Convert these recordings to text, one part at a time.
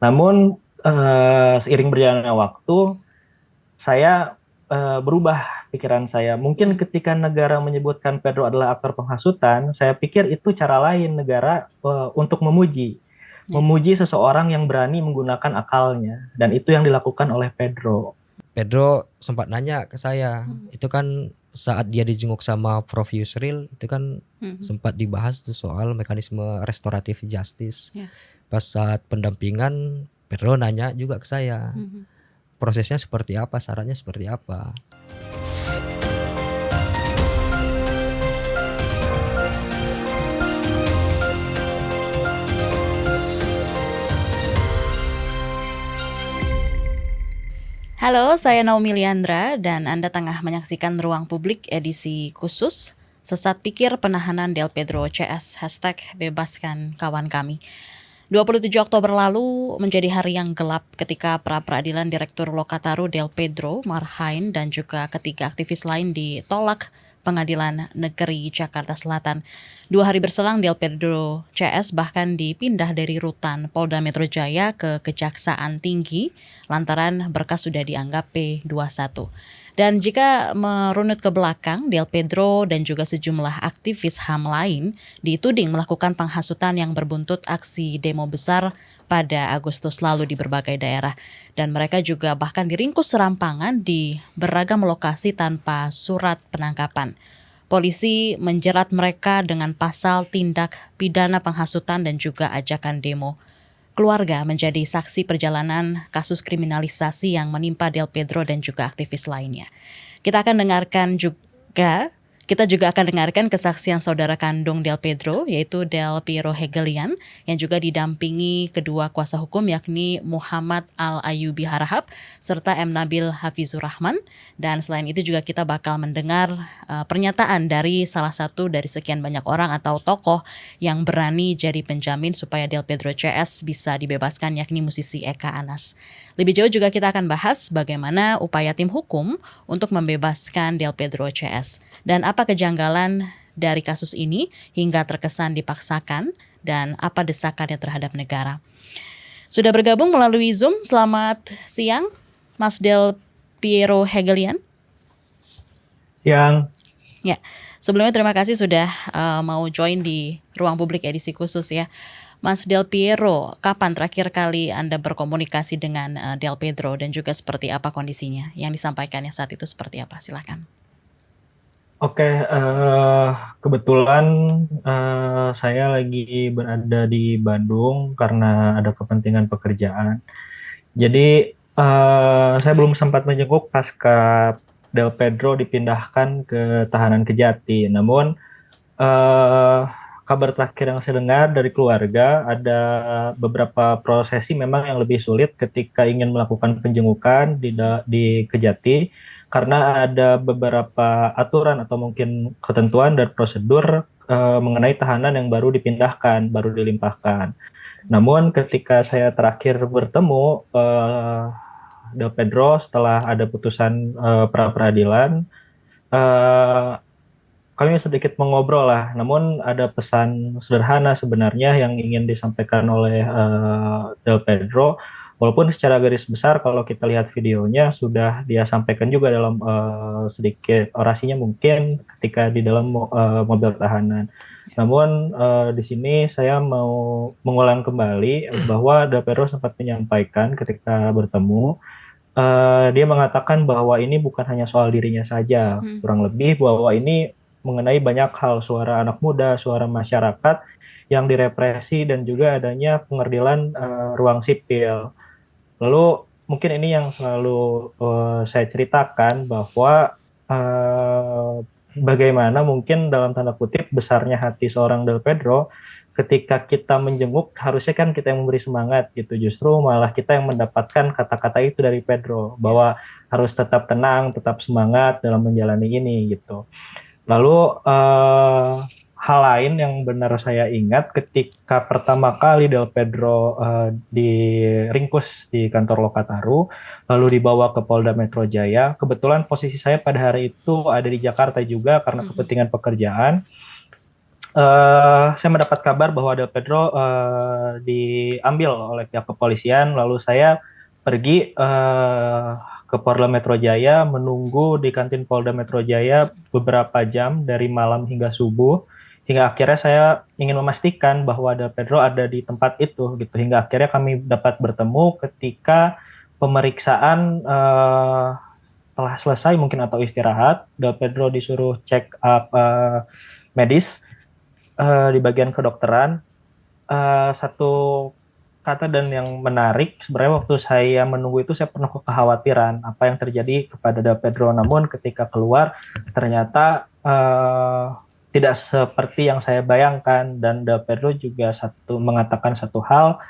Namun seiring berjalannya waktu, saya berubah pikiran saya. Mungkin Hmm. ketika negara menyebutkan Pedro adalah aktor penghasutan, saya pikir itu cara lain negara untuk memuji. Ya. Memuji seseorang yang berani menggunakan akalnya. Dan itu yang dilakukan oleh Pedro. Pedro sempat nanya ke saya, Hmm. itu kan saat dia dijenguk sama Prof Yusril, itu kan Hmm. sempat dibahas tuh soal mekanisme restoratif justice. Ya. Pas saat pendampingan, Pedro nanya juga ke saya, Hmm. prosesnya seperti apa, syaratnya seperti apa. Halo, saya Naomi Liandra dan Anda tengah menyaksikan Ruang Publik edisi khusus Sesat Pikir Penahanan Del Pedro CS #bebaskan kawan kami. 27 Oktober lalu menjadi hari yang gelap ketika pra-peradilan Direktur Lokataru Del Pedro Marhain dan juga ketiga aktivis lain ditolak Pengadilan Negeri Jakarta Selatan. 2 hari berselang Del Pedro CS bahkan dipindah dari rutan Polda Metro Jaya ke Kejaksaan Tinggi lantaran berkas sudah dianggap P21. Dan jika merunut ke belakang, Del Pedro dan juga sejumlah aktivis HAM lain dituding melakukan penghasutan yang berbuntut aksi demo besar pada Agustus lalu di berbagai daerah. Dan mereka juga bahkan diringkus serampangan di beragam lokasi tanpa surat penangkapan. Polisi menjerat mereka dengan pasal tindak pidana penghasutan dan juga ajakan demo. Keluarga menjadi saksi perjalanan kasus kriminalisasi yang menimpa Del Pedro dan juga aktivis lainnya. Kita juga akan dengarkan kesaksian saudara kandung Del Pedro, yaitu Del Piero Hegelian, yang juga didampingi kedua kuasa hukum yakni Muhammad Al-Ayubi Harahap serta M. Nabil Hafizur Rahman. Dan selain itu juga kita bakal mendengar pernyataan dari salah satu dari sekian banyak orang atau tokoh yang berani jadi penjamin supaya Del Pedro CS bisa dibebaskan, yakni musisi Eka Anas. Lebih jauh juga kita akan bahas bagaimana upaya tim hukum untuk membebaskan Del Pedro CS dan apa kejanggalan dari kasus ini hingga terkesan dipaksakan dan apa desakannya terhadap negara. Sudah bergabung melalui Zoom, selamat siang Mas Del Piero Hegelian. Yang Ya, sebelumnya terima kasih sudah mau join di Ruang Publik edisi khusus ya. Mas Del Piero, kapan terakhir kali Anda berkomunikasi dengan Del Pedro dan juga seperti apa kondisinya? Yang disampaikannya saat itu seperti apa? Silakan. Oke, kebetulan saya lagi berada di Bandung karena ada kepentingan pekerjaan. Jadi saya belum sempat menjenguk pasca Del Pedro dipindahkan ke tahanan Kejati. Namun eh, kabar terakhir yang saya dengar dari keluarga ada beberapa prosesi memang yang lebih sulit ketika ingin melakukan penjengukan di Kejati karena ada beberapa aturan atau mungkin ketentuan dan prosedur mengenai tahanan yang baru dipindahkan, baru dilimpahkan. Namun ketika saya terakhir bertemu Del Pedro setelah ada putusan pra peradilan, eh, kami sedikit mengobrol lah. Namun ada pesan sederhana sebenarnya yang ingin disampaikan oleh Del Pedro. Walaupun secara garis besar kalau kita lihat videonya sudah dia sampaikan juga dalam sedikit orasinya mungkin ketika di dalam mobil tahanan. Namun di sini saya mau mengulang kembali bahwa Del Pedro sempat menyampaikan ketika bertemu dia mengatakan bahwa ini bukan hanya soal dirinya saja, kurang lebih bahwa ini mengenai banyak hal, suara anak muda, suara masyarakat yang direpresi dan juga adanya pengerdilan ruang sipil. Lalu mungkin ini yang selalu saya ceritakan bahwa bagaimana mungkin dalam tanda kutip besarnya hati seorang Del Pedro ketika kita menjenguk harusnya kan kita yang memberi semangat gitu, justru malah kita yang mendapatkan kata-kata itu dari Pedro bahwa harus tetap tenang, tetap semangat dalam menjalani ini gitu. Lalu hal lain yang benar saya ingat ketika pertama kali Del Pedro diringkus di kantor Lokataru, lalu dibawa ke Polda Metro Jaya. Kebetulan posisi saya pada hari itu ada di Jakarta juga karena kepentingan pekerjaan. Saya mendapat kabar bahwa Del Pedro diambil oleh pihak kepolisian, lalu saya pergi ke Polda Metro Jaya, menunggu di kantin Polda Metro Jaya beberapa jam dari malam hingga subuh, hingga akhirnya saya ingin memastikan bahwa Del Pedro ada di tempat itu, gitu. Hingga akhirnya kami dapat bertemu ketika pemeriksaan telah selesai mungkin atau istirahat. Del Pedro disuruh check up medis di bagian kedokteran. Satu kata dan yang menarik, sebenarnya waktu saya menunggu itu saya penuh kekhawatiran apa yang terjadi kepada Del Pedro. Namun ketika keluar ternyata tidak seperti yang saya bayangkan, dan Del Pedro juga mengatakan satu hal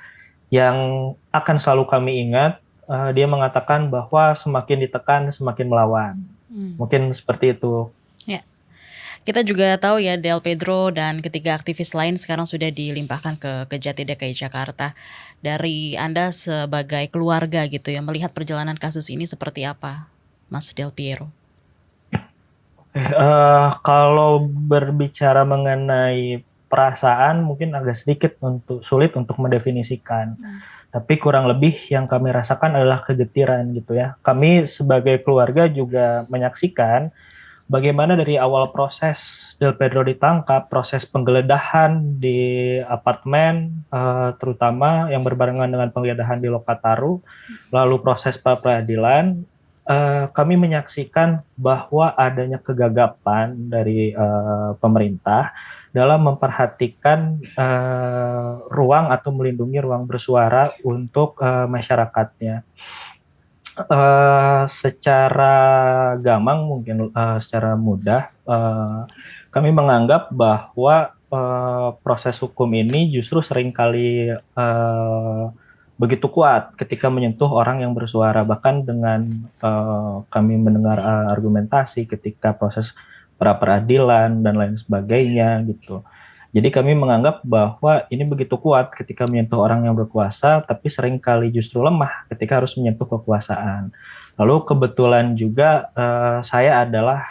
yang akan selalu kami ingat. Dia mengatakan bahwa semakin ditekan semakin melawan. Mungkin seperti itu. Ya. Kita juga tahu ya Del Pedro dan ketiga aktivis lain sekarang sudah dilimpahkan ke Kejati DKI Jakarta. Dari Anda sebagai keluarga gitu ya, melihat perjalanan kasus ini seperti apa, Mas Del Piero? Kalau berbicara mengenai perasaan mungkin agak sedikit sulit untuk mendefinisikan. Tapi kurang lebih yang kami rasakan adalah kegetiran gitu ya. Kami sebagai keluarga juga menyaksikan bagaimana dari awal proses Del Pedro ditangkap, proses penggeledahan di apartemen, terutama yang berbarengan dengan penggeledahan di Lokataru, lalu proses pra peradilan, kami menyaksikan bahwa adanya kegagapan dari pemerintah dalam memperhatikan ruang atau melindungi ruang bersuara untuk masyarakatnya. Secara gamang mungkin secara mudah kami menganggap bahwa proses hukum ini justru seringkali begitu kuat ketika menyentuh orang yang bersuara, bahkan dengan kami mendengar argumentasi ketika proses pra peradilan dan lain sebagainya gitu. Jadi kami menganggap bahwa ini begitu kuat ketika menyentuh orang yang berkuasa, tapi seringkali justru lemah ketika harus menyentuh kekuasaan. Lalu kebetulan juga saya adalah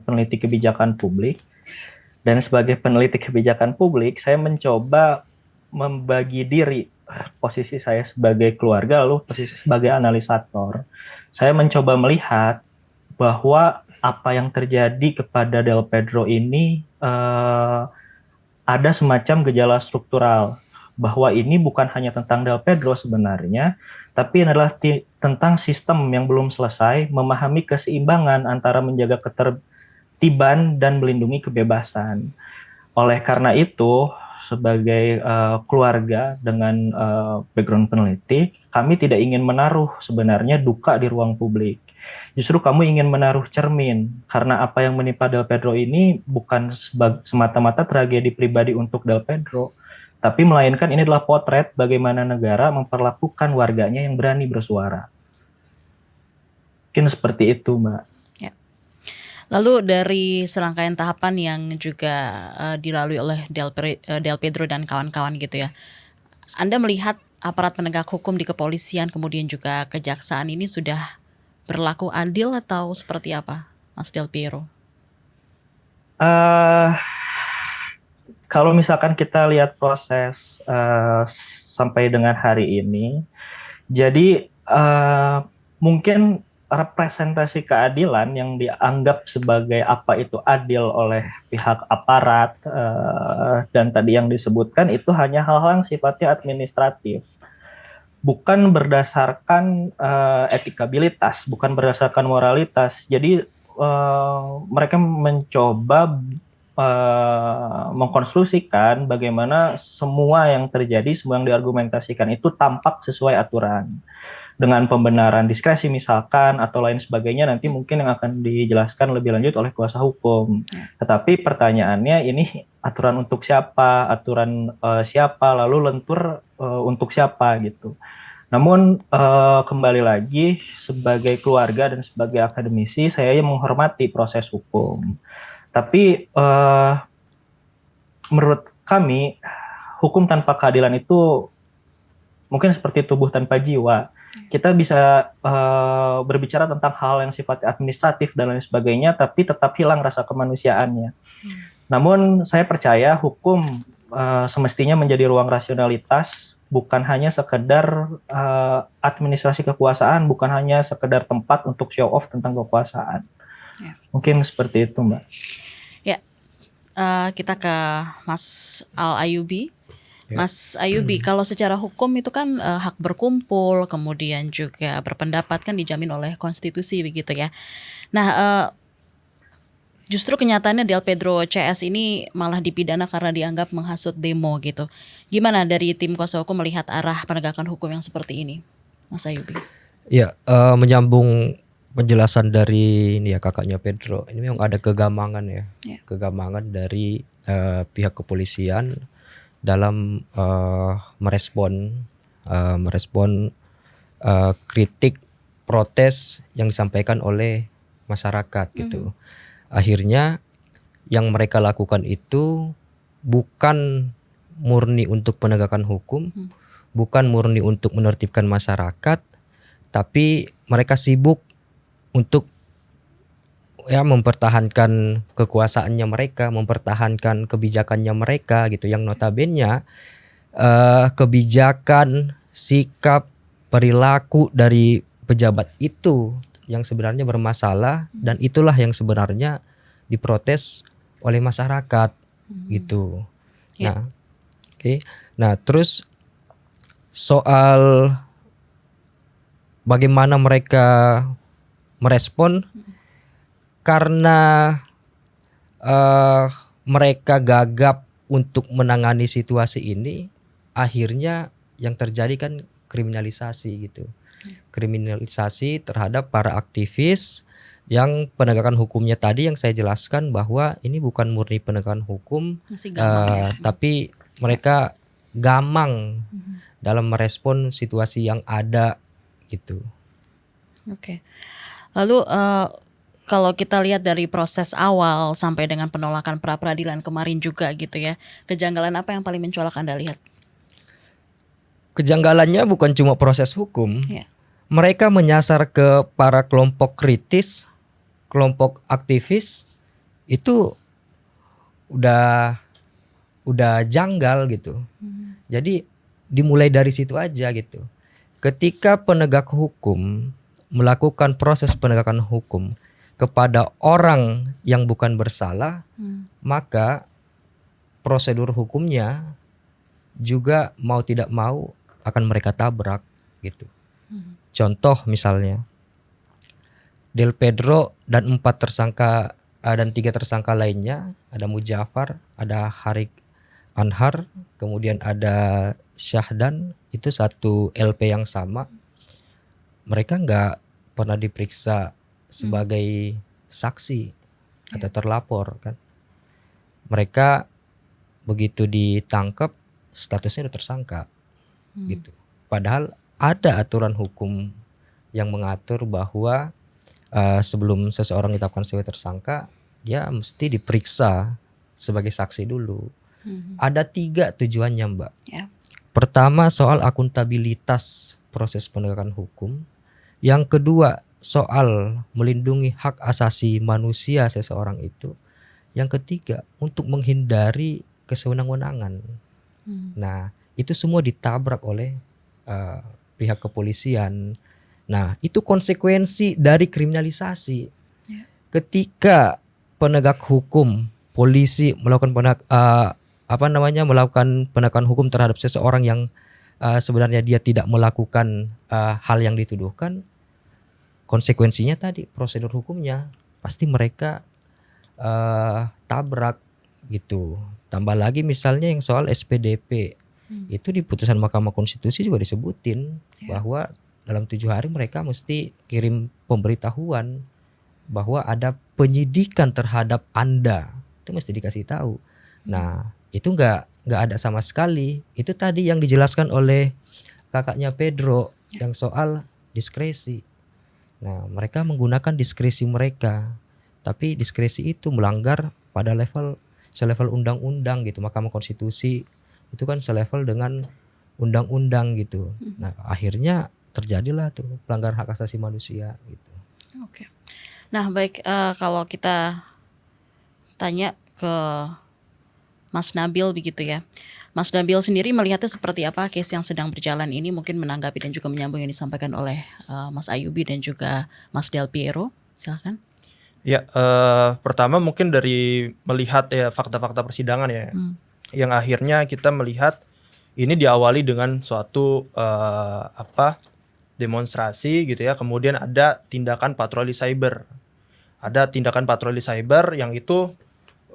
peneliti kebijakan publik, dan sebagai peneliti kebijakan publik, saya mencoba membagi diri posisi saya sebagai keluarga, lalu posisi sebagai analisator. Saya mencoba melihat bahwa apa yang terjadi kepada Del Pedro ini ada semacam gejala struktural, bahwa ini bukan hanya tentang Del Pedro sebenarnya, tapi adalah tentang sistem yang belum selesai memahami keseimbangan antara menjaga ketertiban dan melindungi kebebasan. Oleh karena itu, sebagai keluarga dengan background peneliti, kami tidak ingin menaruh sebenarnya duka di ruang publik. Justru kamu ingin menaruh cermin, karena apa yang menimpa Del Pedro ini bukan semata-mata tragedi pribadi untuk Del Pedro, tapi melainkan ini adalah potret bagaimana negara memperlakukan warganya yang berani bersuara. Mungkin seperti itu, Mbak. Ya. Lalu dari serangkaian tahapan yang juga dilalui oleh Del Pedro dan kawan-kawan gitu ya, Anda melihat aparat penegak hukum di kepolisian kemudian juga kejaksaan ini sudah berlaku adil atau seperti apa, Mas Del Piero? Kalau misalkan kita lihat proses sampai dengan hari ini, jadi mungkin representasi keadilan yang dianggap sebagai apa itu adil oleh pihak aparat dan tadi yang disebutkan itu hanya hal-hal yang sifatnya administratif, bukan berdasarkan etikabilitas, bukan berdasarkan moralitas. Jadi mereka mencoba mengkonstruksikan bagaimana semua yang terjadi, semua yang diargumentasikan itu tampak sesuai aturan, dengan pembenaran diskresi misalkan atau lain sebagainya, nanti mungkin yang akan dijelaskan lebih lanjut oleh kuasa hukum. Tetapi pertanyaannya, ini aturan untuk siapa, aturan siapa, lalu lentur untuk siapa gitu. Namun kembali lagi sebagai keluarga dan sebagai akademisi, saya menghormati proses hukum. Tapi menurut kami, hukum tanpa keadilan itu mungkin seperti tubuh tanpa jiwa. Kita bisa berbicara tentang hal yang sifatnya administratif dan lain sebagainya, tapi tetap hilang rasa kemanusiaannya. Namun saya percaya hukum semestinya menjadi ruang rasionalitas, bukan hanya sekedar administrasi kekuasaan, bukan hanya sekedar tempat untuk show off tentang kekuasaan. Ya. Mungkin seperti itu, Mbak. Ya, kita ke Mas Al Ayubi. Mas Ayubi, kalau secara hukum itu kan hak berkumpul, kemudian juga berpendapat kan dijamin oleh konstitusi begitu ya. Nah, justru kenyataannya Del Pedro CS ini malah dipidana karena dianggap menghasut demo gitu. Gimana dari tim kuasa hukum melihat arah penegakan hukum yang seperti ini, Mas Ayubi? Ya, menyambung penjelasan dari ini ya kakaknya Pedro. Ini memang ada kegamangan ya, kegamangan dari pihak kepolisian dalam merespon kritik protes yang disampaikan oleh masyarakat gitu. Akhirnya yang mereka lakukan itu bukan murni untuk penegakan hukum, bukan murni untuk menertibkan masyarakat, tapi mereka sibuk untuk mempertahankan kekuasaannya mereka, mempertahankan kebijakannya mereka gitu, yang notabene kebijakan, sikap, perilaku dari pejabat itu yang sebenarnya bermasalah, dan itulah yang sebenarnya diprotes oleh masyarakat gitu. Nah, nah terus soal bagaimana mereka merespon, karena mereka gagap untuk menangani situasi ini, akhirnya yang terjadi kan kriminalisasi gitu. Kriminalisasi terhadap para aktivis yang penegakan hukumnya tadi yang saya jelaskan bahwa ini bukan murni penegakan hukum, tapi mereka gamang dalam merespon situasi yang ada gitu. Oke. Lalu kalau kita lihat dari proses awal sampai dengan penolakan pra peradilan kemarin juga gitu ya, kejanggalan apa yang paling mencolok Anda lihat? Kejanggalannya bukan cuma proses hukum, mereka menyasar ke para kelompok kritis, kelompok aktivis, itu udah janggal gitu. Jadi dimulai dari situ aja gitu. Ketika penegak hukum melakukan proses penegakan hukum kepada orang yang bukan bersalah, maka prosedur hukumnya juga mau tidak mau akan mereka tabrak gitu. Contoh misalnya Del Pedro dan 4 tersangka dan 3 tersangka lainnya, ada Mujafar, ada Harik Anhar, kemudian ada Syahdan, itu satu LP yang sama. Mereka nggak pernah diperiksa sebagai saksi atau terlapor kan. Mereka begitu ditangkap statusnya udah tersangka gitu. Padahal ada aturan hukum yang mengatur bahwa sebelum seseorang ditetapkan sebagai tersangka, dia mesti diperiksa sebagai saksi dulu. Ada 3 tujuannya, Mbak. Pertama, soal akuntabilitas proses penegakan hukum. Yang kedua, soal melindungi hak asasi manusia seseorang itu. Yang ketiga, untuk menghindari kesewenang-wenangan. Nah, itu semua ditabrak oleh pihak kepolisian. Nah, itu konsekuensi dari kriminalisasi. Ketika penegak hukum, polisi melakukan melakukan penegakan hukum terhadap seseorang yang sebenarnya dia tidak melakukan hal yang dituduhkan, konsekuensinya tadi prosedur hukumnya pasti mereka tabrak gitu. Tambah lagi misalnya yang soal SPDP, itu di putusan Mahkamah Konstitusi juga disebutin bahwa dalam 7 hari mereka mesti kirim pemberitahuan bahwa ada penyidikan terhadap Anda, itu mesti dikasih tahu. Nah, itu nggak ada sama sekali. Itu tadi yang dijelaskan oleh kakaknya Pedro yang soal diskresi. Nah, mereka menggunakan diskresi mereka, tapi diskresi itu melanggar pada selevel undang-undang gitu. Mahkamah Konstitusi itu kan selevel dengan undang-undang gitu. Nah, akhirnya terjadilah tuh pelanggaran hak asasi manusia gitu. Oke. Nah, baik, kalau kita tanya ke Mas Nabil begitu ya. Mas Nabil sendiri melihatnya seperti apa case yang sedang berjalan ini, mungkin menanggapi dan juga menyambung yang disampaikan oleh Mas Ayubi dan juga Mas Del Piero. Silakan. Ya, pertama mungkin dari melihat ya fakta-fakta persidangan ya, yang akhirnya kita melihat ini diawali dengan suatu demonstrasi gitu ya, kemudian ada tindakan patroli cyber. Ada tindakan patroli cyber yang itu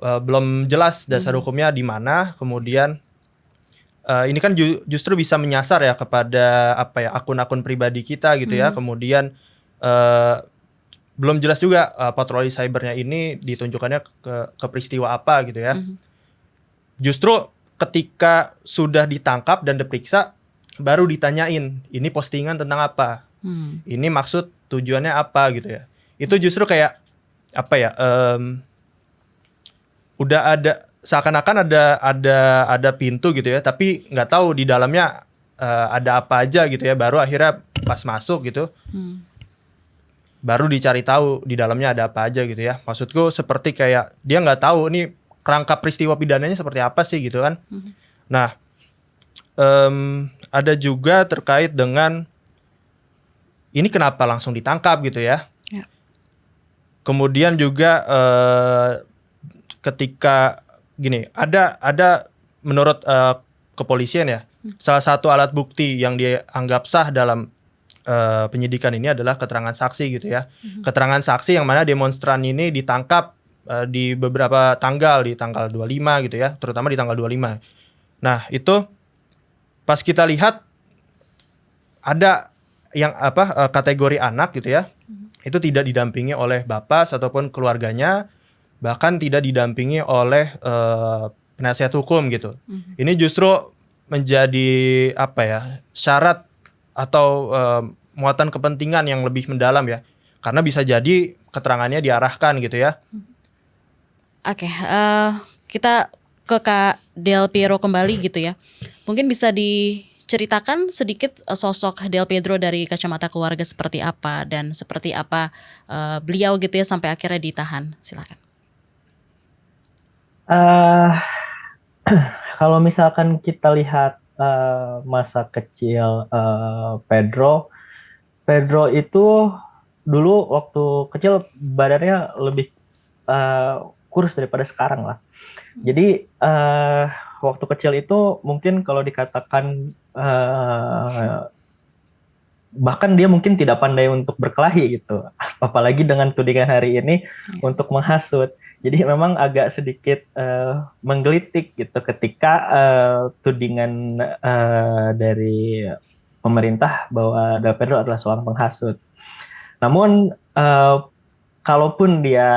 belum jelas dasar hukumnya di mana, kemudian ini kan justru bisa menyasar ya kepada akun-akun pribadi kita gitu ya, kemudian belum jelas juga patroli cybernya ini ditunjukkannya ke peristiwa apa gitu ya. Justru ketika sudah ditangkap dan diperiksa baru ditanyain ini postingan tentang apa, ini maksud tujuannya apa gitu ya. Itu justru kayak udah ada seakan-akan ada pintu gitu ya, tapi nggak tahu di dalamnya ada apa aja gitu ya. Baru akhirnya pas masuk gitu, baru dicari tahu di dalamnya ada apa aja gitu ya. Maksudku seperti kayak dia nggak tahu ini kerangka peristiwa pidananya seperti apa sih gitu kan. Nah, ada juga terkait dengan ini kenapa langsung ditangkap gitu ya. Kemudian juga ketika gini, ada menurut kepolisian ya, salah satu alat bukti yang dianggap sah dalam penyidikan ini adalah keterangan saksi gitu ya. Keterangan saksi yang mana demonstran ini ditangkap di beberapa tanggal, di tanggal 25 gitu ya, terutama di tanggal 25. Nah, itu pas kita lihat ada yang kategori anak gitu ya. Itu tidak didampingi oleh bapak ataupun keluarganya, bahkan tidak didampingi oleh penasihat hukum gitu. Ini justru menjadi syarat atau muatan kepentingan yang lebih mendalam ya, karena bisa jadi keterangannya diarahkan gitu ya. Oke, kita ke Kak Del Piero kembali gitu ya. Mungkin bisa diceritakan sedikit sosok Del Piero dari kacamata keluarga seperti apa dan seperti apa beliau gitu ya sampai akhirnya ditahan. Silakan. Kalau misalkan kita lihat masa kecil Pedro itu dulu waktu kecil badannya lebih kurus daripada sekarang lah. Jadi waktu kecil itu mungkin kalau dikatakan bahkan dia mungkin tidak pandai untuk berkelahi gitu, apalagi dengan tudingan hari ini untuk menghasut. Jadi memang agak sedikit menggelitik gitu ketika tudingan dari pemerintah bahwa Del Pedro adalah seorang penghasut. Namun kalaupun dia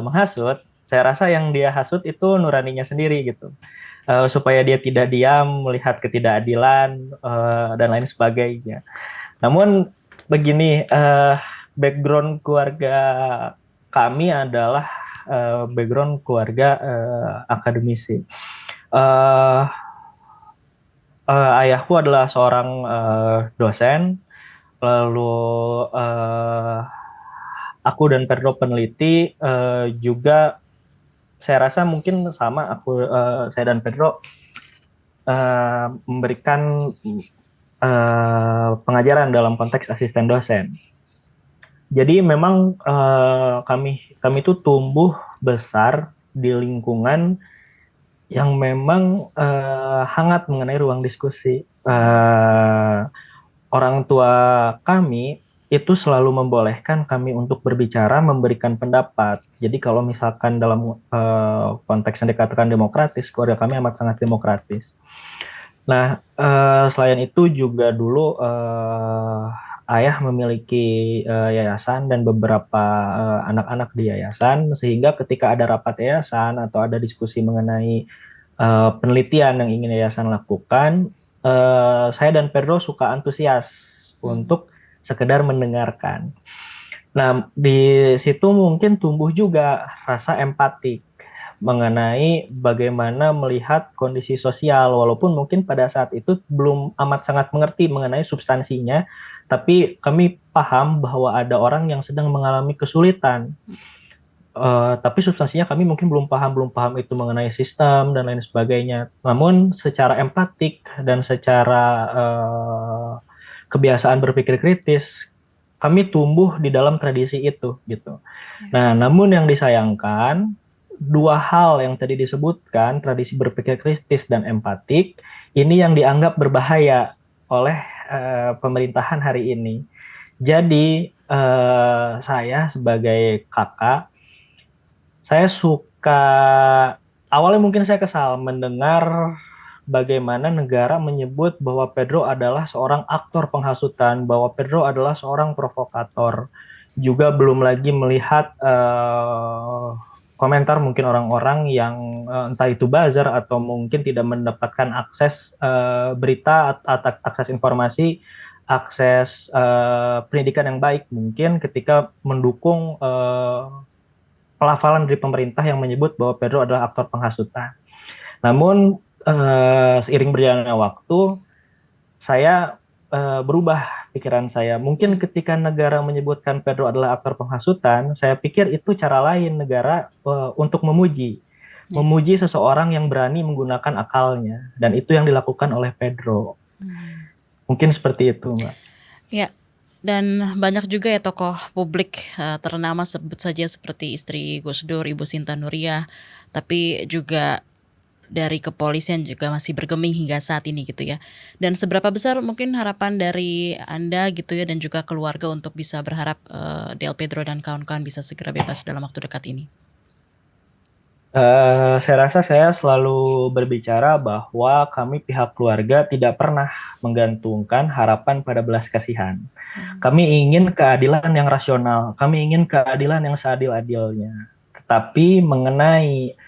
menghasut, saya rasa yang dia hasut itu nuraninya sendiri gitu, supaya dia tidak diam melihat ketidakadilan dan lain sebagainya. Namun begini, background keluarga kami adalah background keluarga akademisi. Ayahku adalah seorang dosen, lalu aku dan Pedro peneliti, juga saya rasa mungkin sama saya dan Pedro memberikan pengajaran dalam konteks asisten dosen. Jadi memang kami itu tumbuh besar di lingkungan yang memang hangat mengenai ruang diskusi. Orang tua kami itu selalu membolehkan kami untuk berbicara, memberikan pendapat. Jadi kalau misalkan dalam konteks yang dikatakan demokratis, keluarga kami amat sangat demokratis. Nah, selain itu juga dulu ayah memiliki yayasan dan beberapa anak-anak di yayasan, sehingga ketika ada rapat yayasan atau ada diskusi mengenai penelitian yang ingin yayasan lakukan, saya dan Pedro suka antusias untuk sekedar mendengarkan. Nah, di situ mungkin tumbuh juga rasa empatik mengenai bagaimana melihat kondisi sosial, walaupun mungkin pada saat itu belum amat sangat mengerti mengenai substansinya, tapi kami paham bahwa ada orang yang sedang mengalami kesulitan. Tapi substansinya kami mungkin belum paham itu mengenai sistem dan lain sebagainya. Namun secara empatik dan secara kebiasaan berpikir kritis, kami tumbuh di dalam tradisi itu gitu. Nah, namun yang disayangkan dua hal yang tadi disebutkan, tradisi berpikir kritis dan empatik, ini yang dianggap berbahaya oleh pemerintahan hari ini. Jadi saya sebagai kakak, saya suka awalnya mungkin saya kesal mendengar bagaimana negara menyebut bahwa Pedro adalah seorang aktor penghasutan, bahwa Pedro adalah seorang provokator. Juga belum lagi melihat komentar mungkin orang-orang yang entah itu buzzer atau mungkin tidak mendapatkan akses berita atau akses informasi, akses pendidikan yang baik mungkin ketika mendukung pelafalan dari pemerintah yang menyebut bahwa Pedro adalah aktor penghasutan. Namun seiring berjalannya waktu, saya berubah pikiran saya. Mungkin ketika negara menyebutkan Pedro adalah aktor penghasutan, saya pikir itu cara lain negara untuk memuji seseorang yang berani menggunakan akalnya, dan itu yang dilakukan oleh Pedro. Mungkin seperti itu, Mbak. Ya, dan banyak juga ya tokoh publik ternama sebut saja seperti istri Gus Dur, Ibu Sinta Nuriyah, tapi juga dari kepolisian juga masih bergeming hingga saat ini gitu ya. Dan seberapa besar mungkin harapan dari Anda gitu ya dan juga keluarga untuk bisa berharap Del Pedro dan kawan-kawan bisa segera bebas dalam waktu dekat ini? Saya rasa saya selalu berbicara bahwa kami pihak keluarga tidak pernah menggantungkan harapan pada belas kasihan. Kami ingin keadilan yang rasional, kami ingin keadilan yang seadil-adilnya. Tetapi mengenai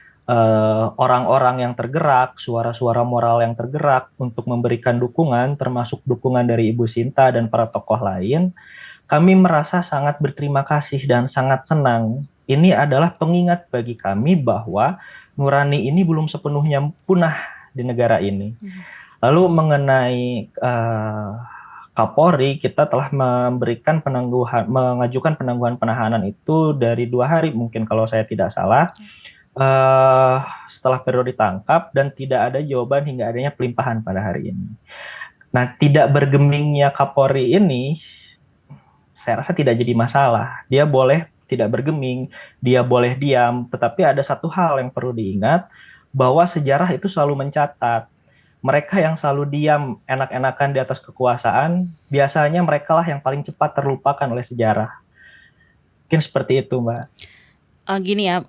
orang-orang yang tergerak, suara-suara moral yang tergerak untuk memberikan dukungan, termasuk dukungan dari Ibu Sinta dan para tokoh lain, kami merasa sangat berterima kasih dan sangat senang. Ini adalah pengingat bagi kami bahwa nurani ini belum sepenuhnya punah di negara ini. Lalu mengenai Kapolri, kita telah mengajukan penangguhan penahanan itu dari 2 hari mungkin kalau saya tidak salah. Setelah Pedro ditangkap dan tidak ada jawaban hingga adanya pelimpahan pada hari ini. Nah, tidak bergemingnya Kapolri ini saya rasa tidak jadi masalah. Dia boleh tidak bergeming, dia boleh diam, tetapi ada satu hal yang perlu diingat, bahwa sejarah itu selalu mencatat. Mereka yang selalu diam, enak-enakan di atas kekuasaan, biasanya mereka lah yang paling cepat terlupakan oleh sejarah. Mungkin seperti itu, Mbak. Gini ya,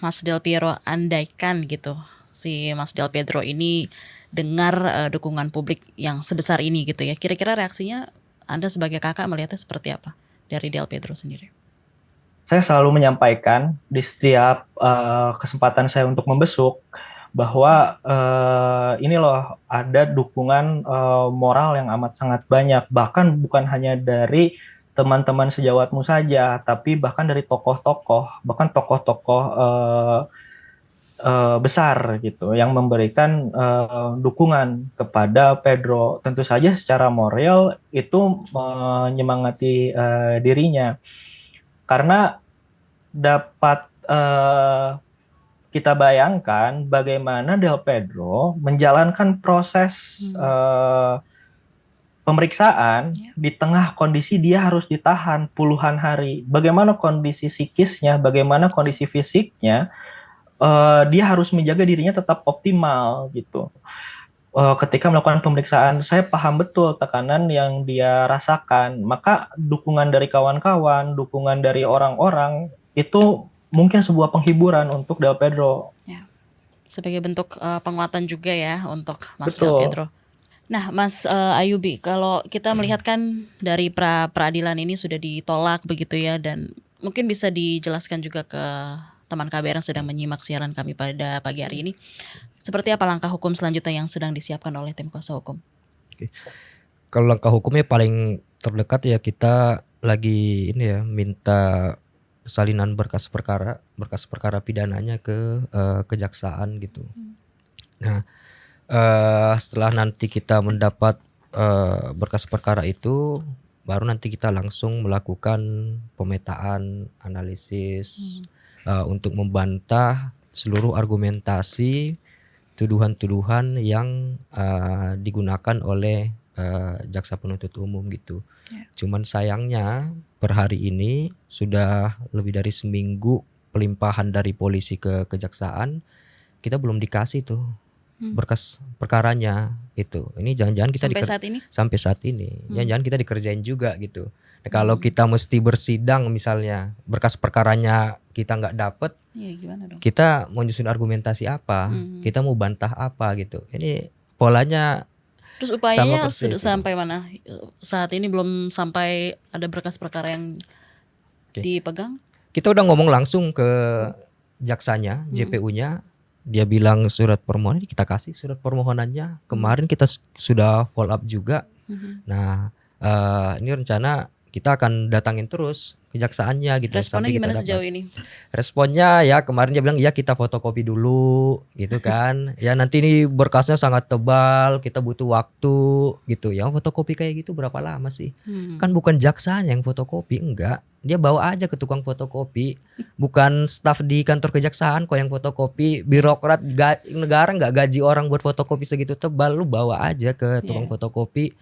Mas Del Piero, andaikan gitu si Mas Del Pedro ini dengar dukungan publik yang sebesar ini gitu ya, kira-kira reaksinya Anda sebagai kakak melihatnya seperti apa dari Del Pedro sendiri? Saya selalu menyampaikan di setiap kesempatan saya untuk membesuk bahwa ini loh ada dukungan moral yang amat sangat banyak, bahkan bukan hanya dari teman-teman sejawatmu saja, tapi bahkan dari tokoh-tokoh, bahkan tokoh-tokoh besar gitu yang memberikan dukungan kepada Pedro. Tentu saja secara moral itu menyemangati dirinya, karena dapat kita bayangkan bagaimana Del Pedro menjalankan proses pemeriksaan di tengah kondisi dia harus ditahan puluhan hari. Bagaimana kondisi psikisnya, bagaimana kondisi fisiknya, dia harus menjaga dirinya tetap optimal gitu. Ketika melakukan pemeriksaan, saya paham betul tekanan yang dia rasakan. Maka dukungan dari kawan-kawan, dukungan dari orang-orang itu mungkin sebuah penghiburan untuk Del Pedro. Ya, sebagai bentuk penguatan juga ya untuk Mas Betul. Del Pedro. Nah, Mas Ayubi, kalau kita melihat kan dari peradilan ini sudah ditolak begitu ya, dan mungkin bisa dijelaskan juga ke teman KBR yang sedang menyimak siaran kami pada pagi hari ini, seperti apa langkah hukum selanjutnya yang sedang disiapkan oleh tim kuasa hukum? Kalau langkah hukumnya paling terdekat ya kita lagi ini ya minta salinan berkas perkara pidananya ke kejaksaan gitu. Nah, setelah nanti kita mendapat berkas perkara itu, baru nanti kita langsung melakukan pemetaan, analisis, untuk membantah seluruh argumentasi tuduhan-tuduhan yang digunakan oleh jaksa penuntut umum gitu. Ya. Cuman sayangnya per hari ini sudah lebih dari seminggu pelimpahan dari polisi ke kejaksaan, kita belum dikasih tuh berkas perkaranya gitu. Ini jangan-jangan kita Sampai saat ini? sampai saat ini. Jangan-jangan kita dikerjain juga gitu. Nah, kalau kita mesti bersidang misalnya berkas perkaranya kita nggak dapet, Iya, gimana dong? kita mau nyusun argumentasi apa, kita mau bantah apa gitu. Ini polanya Terus upayanya persis sudah itu. sampai mana? Saat ini belum sampai ada berkas perkara yang dipegang? kita udah ngomong langsung ke jaksanya, JPU-nya. Dia bilang surat permohonan, kita kasih surat permohonannya. Kemarin kita sudah follow up juga. Nah, ini rencana kita akan datangin terus kejaksaannya gitu. Responnya sampai kita gimana dapat. sejauh ini? Responnya ya kemarin dia bilang ya kita fotokopi dulu gitu kan. Ya nanti ini berkasnya sangat tebal, kita butuh waktu gitu. Yang fotokopi kayak gitu berapa lama sih? Kan bukan jaksanya yang fotokopi, enggak. Dia bawa aja ke tukang fotokopi. Bukan staf di kantor kejaksaan kok yang fotokopi. Birokrat negara nggak gaji orang buat fotokopi segitu tebal. Lu bawa aja ke tukang fotokopi.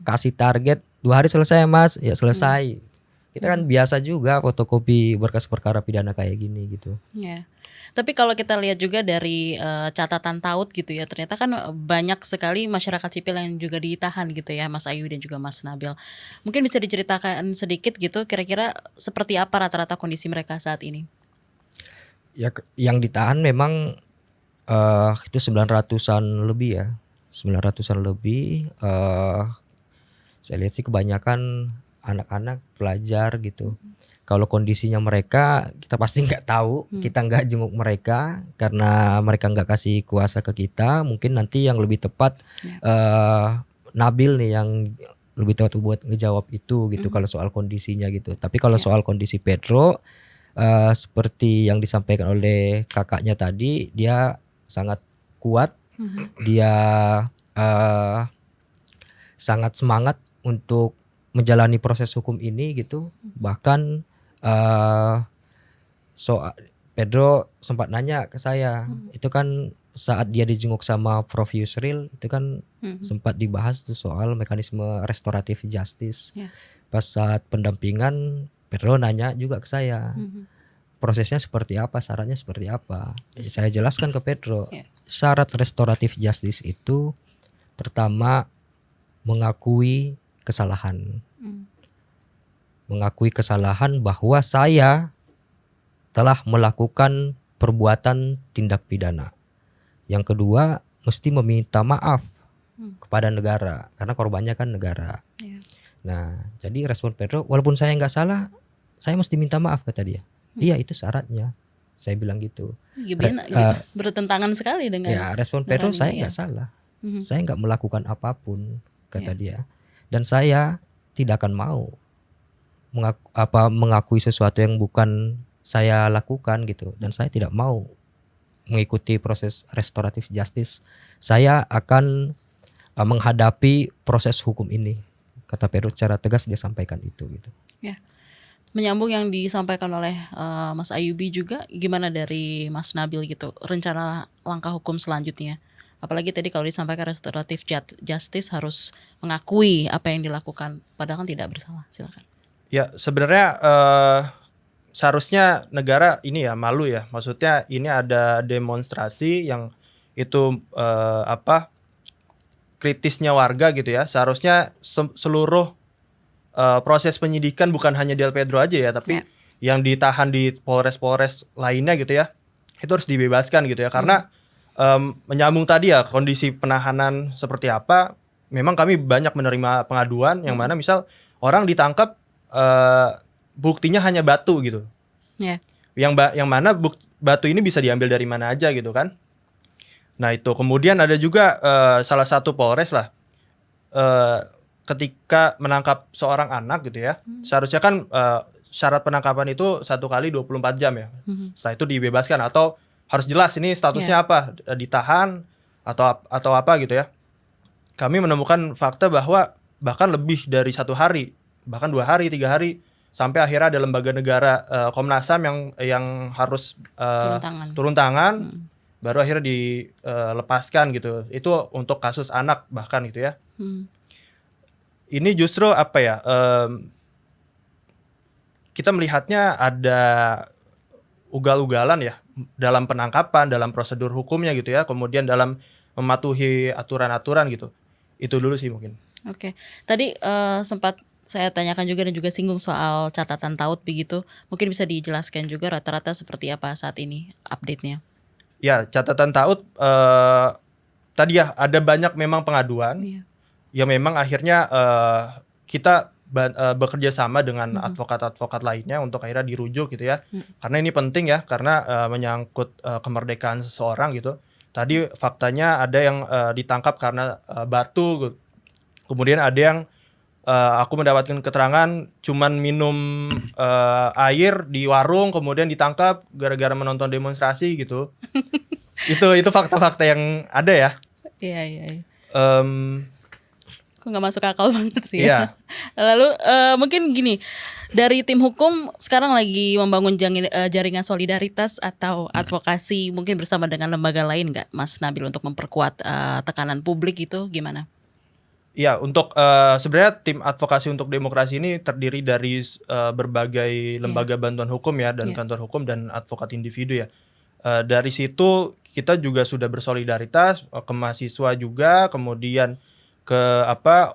Kasih target 2 hari selesai mas, ya selesai. Kita kan biasa juga fotokopi berkas perkara pidana kayak gini gitu. Ya. Tapi kalau kita lihat juga dari catatan taut gitu ya, ternyata kan banyak sekali masyarakat sipil yang juga ditahan gitu ya, Mas Ayu dan juga Mas Nabil. Mungkin bisa diceritakan sedikit gitu, kira-kira seperti apa rata-rata kondisi mereka saat ini? Ya yang ditahan memang itu 900-an lebih ya. 900-an lebih. Saya lihat sih kebanyakan anak-anak pelajar gitu. Kalau kondisinya mereka kita pasti nggak tahu, kita nggak jenguk mereka karena mereka nggak kasih kuasa ke kita. Mungkin nanti yang lebih tepat Nabil nih yang lebih tepat buat ngejawab itu gitu kalau soal kondisinya gitu. Tapi kalau soal kondisi Pedro seperti yang disampaikan oleh kakaknya tadi, dia sangat kuat, dia sangat semangat untuk menjalani proses hukum ini gitu. Bahkan Pedro sempat nanya ke saya, itu kan saat dia dijenguk sama Prof Yusril itu kan sempat dibahas tuh soal mekanisme restoratif justice. Pas saat pendampingan Pedro nanya juga ke saya, prosesnya seperti apa, syaratnya seperti apa. Saya jelaskan ke Pedro, syarat restoratif justice itu pertama mengakui kesalahan. Mengakui kesalahan bahwa saya telah melakukan perbuatan tindak pidana. Yang kedua, mesti meminta maaf kepada negara karena korbannya kan negara. Nah, jadi respon Pedro, walaupun saya nggak salah, saya mesti minta maaf kata dia. Iya, itu syaratnya. Saya bilang gitu. Gimana? Bertentangan sekali dengan. Ya, respon Pedro, saya nggak salah. Saya nggak melakukan apapun kata dia. Dan saya tidak akan mau mengakui sesuatu yang bukan saya lakukan gitu. Dan saya tidak mau mengikuti proses restoratif justice. Saya akan menghadapi proses hukum ini. Kata Pedro secara tegas, dia sampaikan itu gitu. Ya. Menyambung yang disampaikan oleh Mas Ayubi juga, gimana dari Mas Nabil gitu, rencana langkah hukum selanjutnya? Apalagi tadi kalau disampaikan restoratif justice harus mengakui apa yang dilakukan, padahal kan tidak bersalah. Silakan. Ya sebenarnya seharusnya negara ini ya malu ya. Maksudnya ini ada demonstrasi yang itu kritisnya warga gitu ya. Seharusnya seluruh proses penyidikan bukan hanya Del Pedro aja ya, tapi yang ditahan di polres-polres lainnya gitu ya, itu harus dibebaskan gitu ya. Karena menyambung tadi ya kondisi penahanan seperti apa, memang kami banyak menerima pengaduan yang mana misal orang ditangkap buktinya hanya batu gitu. Yang mana batu ini bisa diambil dari mana aja gitu kan. Nah itu kemudian ada juga salah satu polres lah ketika menangkap seorang anak gitu ya, seharusnya kan syarat penangkapan itu 1 kali 24 jam ya. Setelah itu dibebaskan atau harus jelas ini statusnya apa, ditahan atau apa gitu ya. Kami menemukan fakta bahwa bahkan lebih dari 1 hari, bahkan 2 hari, 3 hari sampai akhirnya ada lembaga negara Komnas HAM yang harus turun tangan, baru akhirnya dilepaskan gitu. Itu untuk kasus anak bahkan gitu ya. Ini justru apa ya? Kita melihatnya ada ugal-ugalan ya dalam penangkapan, dalam prosedur hukumnya gitu ya, kemudian dalam mematuhi aturan-aturan gitu. Itu dulu sih mungkin. Oke, tadi sempat saya tanyakan juga dan juga singgung soal catatan taut begitu. Mungkin bisa dijelaskan juga rata-rata seperti apa saat ini update-nya? Ya, catatan taut tadi ya ada banyak memang pengaduan yang memang akhirnya kita bekerja sama dengan advokat-advokat lainnya untuk akhirnya dirujuk gitu ya. Karena ini penting ya, karena menyangkut kemerdekaan seseorang gitu. Tadi faktanya ada yang ditangkap karena batu, kemudian ada yang aku mendapatkan keterangan cuman minum air di warung kemudian ditangkap gara-gara menonton demonstrasi gitu. Itu fakta-fakta yang ada ya. Iya. Em, Kok nggak masuk akal banget sih Iya. ya. Lalu mungkin gini, dari tim hukum sekarang lagi membangun jaringan solidaritas atau advokasi mungkin bersama dengan lembaga lain nggak, Mas Nabil, untuk memperkuat tekanan publik itu gimana? Ya, untuk sebenarnya tim advokasi untuk demokrasi ini terdiri dari berbagai lembaga bantuan hukum ya, dan kantor hukum dan advokat individu ya. Dari situ kita juga sudah bersolidaritas ke mahasiswa juga, kemudian ke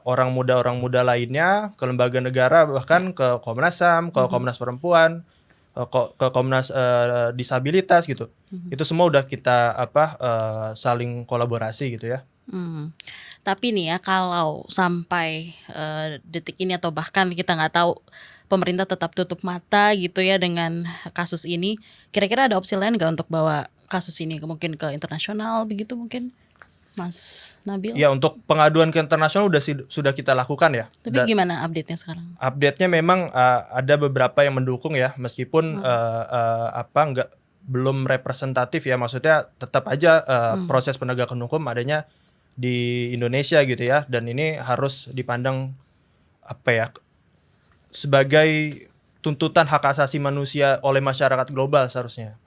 orang muda lainnya, ke lembaga negara, bahkan ke Komnas HAM, ke Komnas Perempuan, ke Komnas disabilitas gitu. Itu semua udah kita saling kolaborasi gitu ya. Tapi nih ya, kalau sampai detik ini atau bahkan kita nggak tahu, pemerintah tetap tutup mata gitu ya dengan kasus ini, kira-kira ada opsi lain nggak untuk bawa kasus ini mungkin ke internasional begitu mungkin, Mas Nabil? Ya, untuk pengaduan ke internasional sudah kita lakukan ya. Tapi gimana update-nya sekarang? Update-nya memang ada beberapa yang mendukung ya, meskipun belum representatif ya, maksudnya tetap aja proses penegakan hukum adanya di Indonesia gitu ya, dan ini harus dipandang sebagai tuntutan hak asasi manusia oleh masyarakat global seharusnya.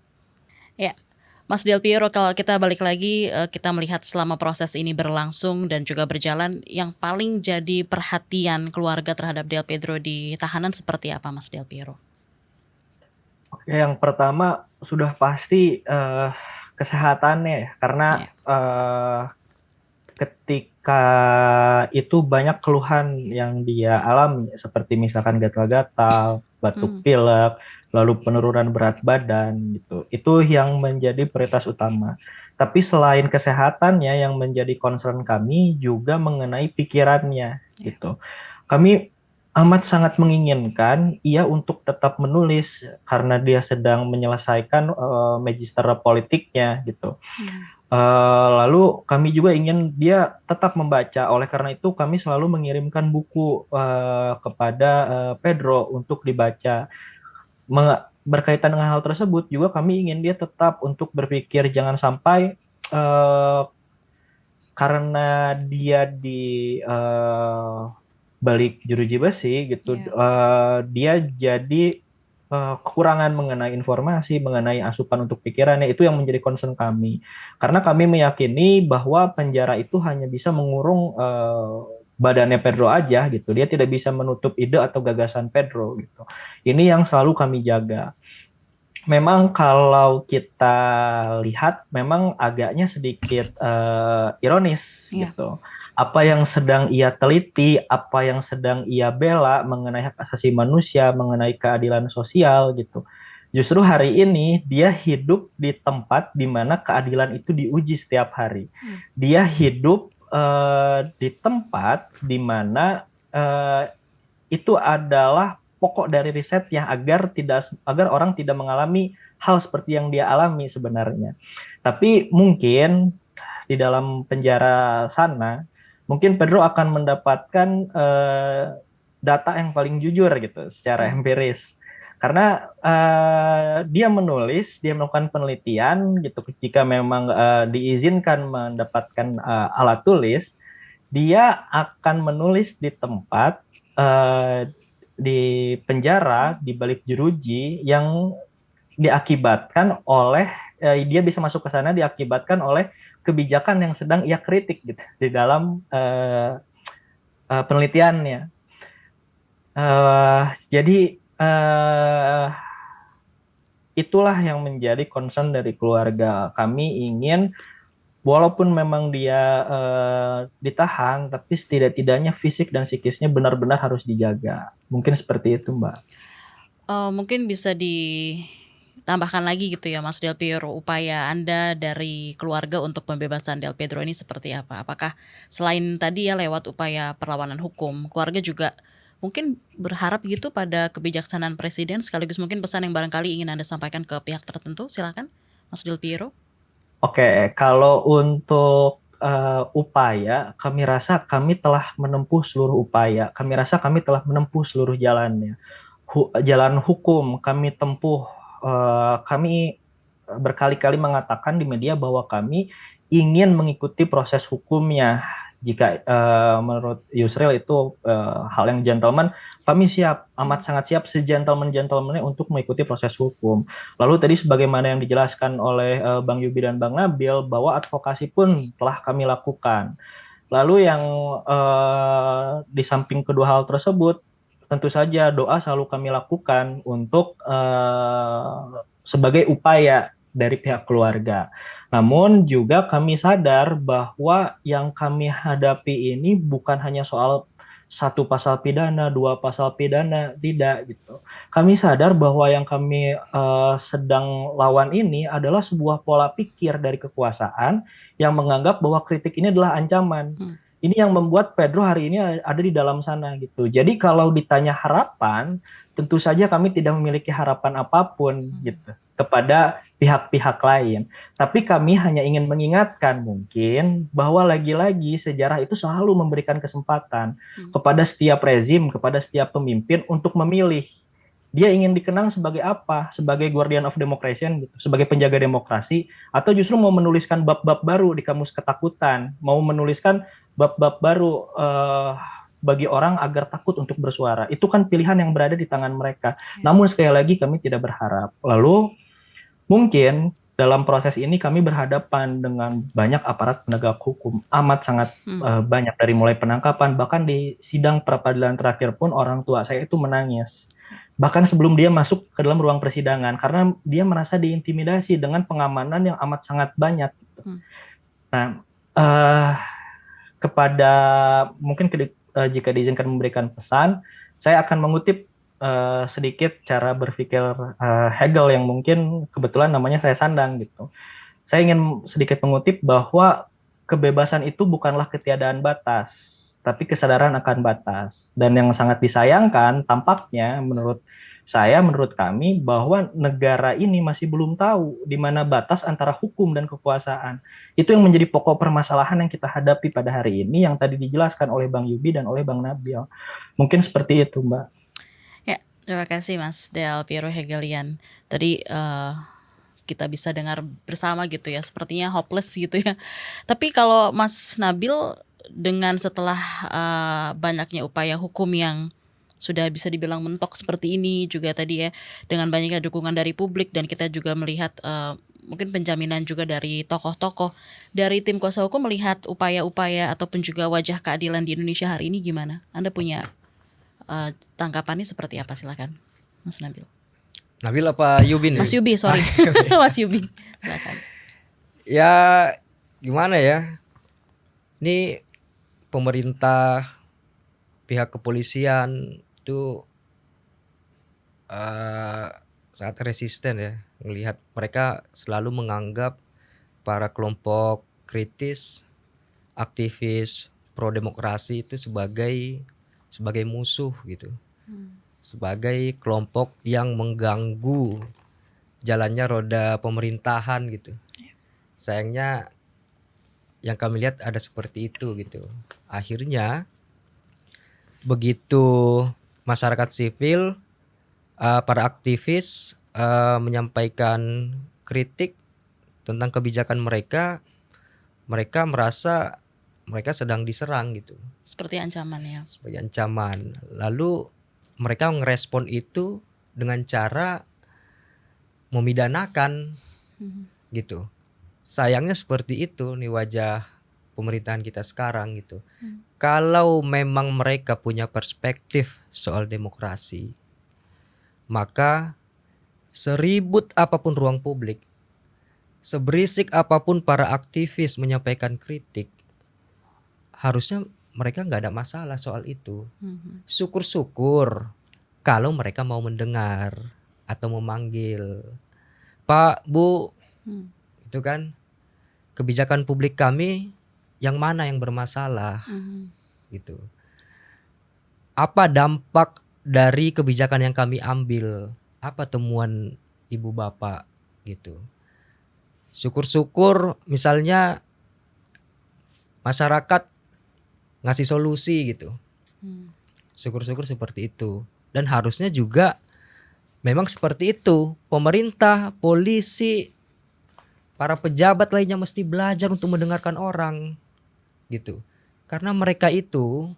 Ya, Mas Del Piero, kalau kita balik lagi, kita melihat selama proses ini berlangsung dan juga berjalan, yang paling jadi perhatian keluarga terhadap Del Pedro di tahanan seperti apa, Mas Del Piero? Oke, yang pertama sudah pasti kesehatannya, karena ketika itu banyak keluhan yang dia alami, seperti misalkan gatal-gatal, batuk pilek, lalu penurunan berat badan gitu. Itu yang menjadi prioritas utama. Tapi selain kesehatannya, yang menjadi concern kami juga mengenai pikirannya gitu. Kami amat sangat menginginkan ia untuk tetap menulis karena dia sedang menyelesaikan magister politiknya gitu. Lalu kami juga ingin dia tetap membaca. Oleh karena itu kami selalu mengirimkan buku kepada Pedro untuk dibaca. Berkaitan dengan hal tersebut juga kami ingin dia tetap untuk berpikir jangan sampai karena dia di balik jeruji besi gitu, dia jadi kekurangan mengenai informasi, mengenai asupan untuk pikirannya. Itu yang menjadi concern kami. Karena kami meyakini bahwa penjara itu hanya bisa mengurung badannya Pedro aja gitu. Dia tidak bisa menutup ide atau gagasan Pedro gitu. Ini yang selalu kami jaga. Memang kalau kita lihat memang agaknya sedikit ironis gitu. Apa yang sedang ia teliti, apa yang sedang ia bela mengenai hak asasi manusia, mengenai keadilan sosial gitu. Justru hari ini dia hidup di tempat di mana keadilan itu diuji setiap hari. Dia hidup di tempat di mana itu adalah pokok dari risetnya agar orang tidak mengalami hal seperti yang dia alami sebenarnya. Tapi mungkin di dalam penjara sana mungkin Pedro akan mendapatkan data yang paling jujur gitu secara empiris. Karena dia melakukan penelitian gitu, jika memang diizinkan mendapatkan alat tulis, dia akan menulis di tempat di penjara, di balik jeruji yang diakibatkan oleh dia bisa masuk ke sana diakibatkan oleh kebijakan yang sedang ia kritik gitu di dalam penelitiannya. Jadi itulah yang menjadi concern dari keluarga. Kami ingin walaupun memang dia ditahan, tapi setidak-tidaknya fisik dan psikisnya benar-benar harus dijaga. Mungkin seperti itu, Mbak. Mungkin bisa ditambahkan lagi gitu ya Mas Del Piero, upaya Anda dari keluarga untuk pembebasan Del Piero ini seperti apa? Apakah selain tadi ya lewat upaya perlawanan hukum, keluarga juga mungkin berharap gitu pada kebijaksanaan presiden, sekaligus mungkin pesan yang barangkali ingin Anda sampaikan ke pihak tertentu? Silakan Mas Del Piero. Oke, kalau untuk upaya, kami rasa kami telah menempuh seluruh upaya. Kami rasa kami telah menempuh seluruh jalannya. Jalan hukum kami tempuh. Kami berkali-kali mengatakan di media bahwa kami ingin mengikuti proses hukumnya. Jika menurut Yusril itu hal yang gentleman, kami siap, amat sangat siap segentleman-gentlemannya untuk mengikuti proses hukum. Lalu tadi sebagaimana yang dijelaskan oleh Bang Yubi dan Bang Nabil, bahwa advokasi pun telah kami lakukan. Lalu yang di samping kedua hal tersebut, tentu saja doa selalu kami lakukan untuk sebagai upaya dari pihak keluarga. Namun juga kami sadar bahwa yang kami hadapi ini bukan hanya soal satu pasal pidana, dua pasal pidana, tidak gitu. Kami sadar bahwa yang kami sedang lawan ini adalah sebuah pola pikir dari kekuasaan yang menganggap bahwa kritik ini adalah ancaman. Ini yang membuat Pedro hari ini ada di dalam sana gitu. Jadi kalau ditanya harapan, tentu saja kami tidak memiliki harapan apapun gitu kepada pihak-pihak lain. Tapi kami hanya ingin mengingatkan mungkin bahwa lagi-lagi sejarah itu selalu memberikan kesempatan kepada setiap rezim, kepada setiap pemimpin untuk memilih. Dia ingin dikenang sebagai apa? Sebagai guardian of democracy gitu, sebagai penjaga demokrasi, atau justru mau menuliskan bab-bab baru di kamus ketakutan, mau menuliskan bab-bab baru bagi orang agar takut untuk bersuara. Itu kan pilihan yang berada di tangan mereka. Namun sekali lagi kami tidak berharap. Lalu mungkin dalam proses ini kami berhadapan dengan banyak aparat penegak hukum, amat sangat banyak, dari mulai penangkapan, bahkan di sidang peradilan terakhir pun orang tua saya itu menangis. Bahkan sebelum dia masuk ke dalam ruang persidangan, karena dia merasa diintimidasi dengan pengamanan yang amat sangat banyak. Nah, kepada mungkin jika diizinkan memberikan pesan, saya akan mengutip sedikit cara berpikir Hegel yang mungkin kebetulan namanya saya sandang gitu. Saya ingin sedikit mengutip bahwa kebebasan itu bukanlah ketiadaan batas, tapi kesadaran akan batas. Dan yang sangat disayangkan tampaknya menurut saya, menurut kami, bahwa negara ini masih belum tahu di mana batas antara hukum dan kekuasaan. Itu yang menjadi pokok permasalahan yang kita hadapi pada hari ini, yang tadi dijelaskan oleh Bang Yubi dan oleh Bang Nabil. Mungkin seperti itu, Mbak. Ya, terima kasih Mas Del Piero Hegelian. Tadi kita bisa dengar bersama gitu ya, sepertinya hopeless gitu ya. Tapi kalau Mas Nabil, dengan setelah banyaknya upaya hukum yang sudah bisa dibilang mentok seperti ini, juga tadi ya dengan banyaknya dukungan dari publik, dan kita juga melihat mungkin penjaminan juga dari tokoh-tokoh dari tim kuasa hukum, melihat upaya-upaya ataupun juga wajah keadilan di Indonesia hari ini gimana? Anda punya tanggapannya seperti apa? Silakan Mas Nabil. Nabil apa Yubi nih? Mas Yubi, sorry. Mas Yubi, silakan. Ya gimana ya, ini pemerintah, pihak kepolisian itu sangat resisten ya, melihat mereka selalu menganggap para kelompok kritis, aktivis pro demokrasi itu sebagai musuh gitu, sebagai kelompok yang mengganggu jalannya roda pemerintahan gitu. Sayangnya yang kami lihat ada seperti itu gitu. Akhirnya begitu masyarakat sipil, para aktivis menyampaikan kritik tentang kebijakan mereka merasa mereka sedang diserang gitu. Seperti ancaman ya. Sebagai ancaman. Lalu mereka ngerespon itu dengan cara memidanakan gitu. Sayangnya seperti itu nih wajah pemerintahan kita sekarang gitu. Kalau memang mereka punya perspektif soal demokrasi, maka seribut apapun ruang publik, seberisik apapun para aktivis menyampaikan kritik, harusnya mereka nggak ada masalah soal itu. Syukur-syukur kalau mereka mau mendengar atau memanggil, Pak, Bu, itu kan kebijakan publik kami yang mana yang bermasalah gitu. Apa dampak dari kebijakan yang kami ambil? Apa temuan ibu bapak gitu. Syukur-syukur misalnya masyarakat ngasih solusi gitu. Syukur-syukur seperti itu. Dan harusnya juga memang seperti itu. Pemerintah, polisi, para pejabat lainnya mesti belajar untuk mendengarkan orang gitu. Karena mereka itu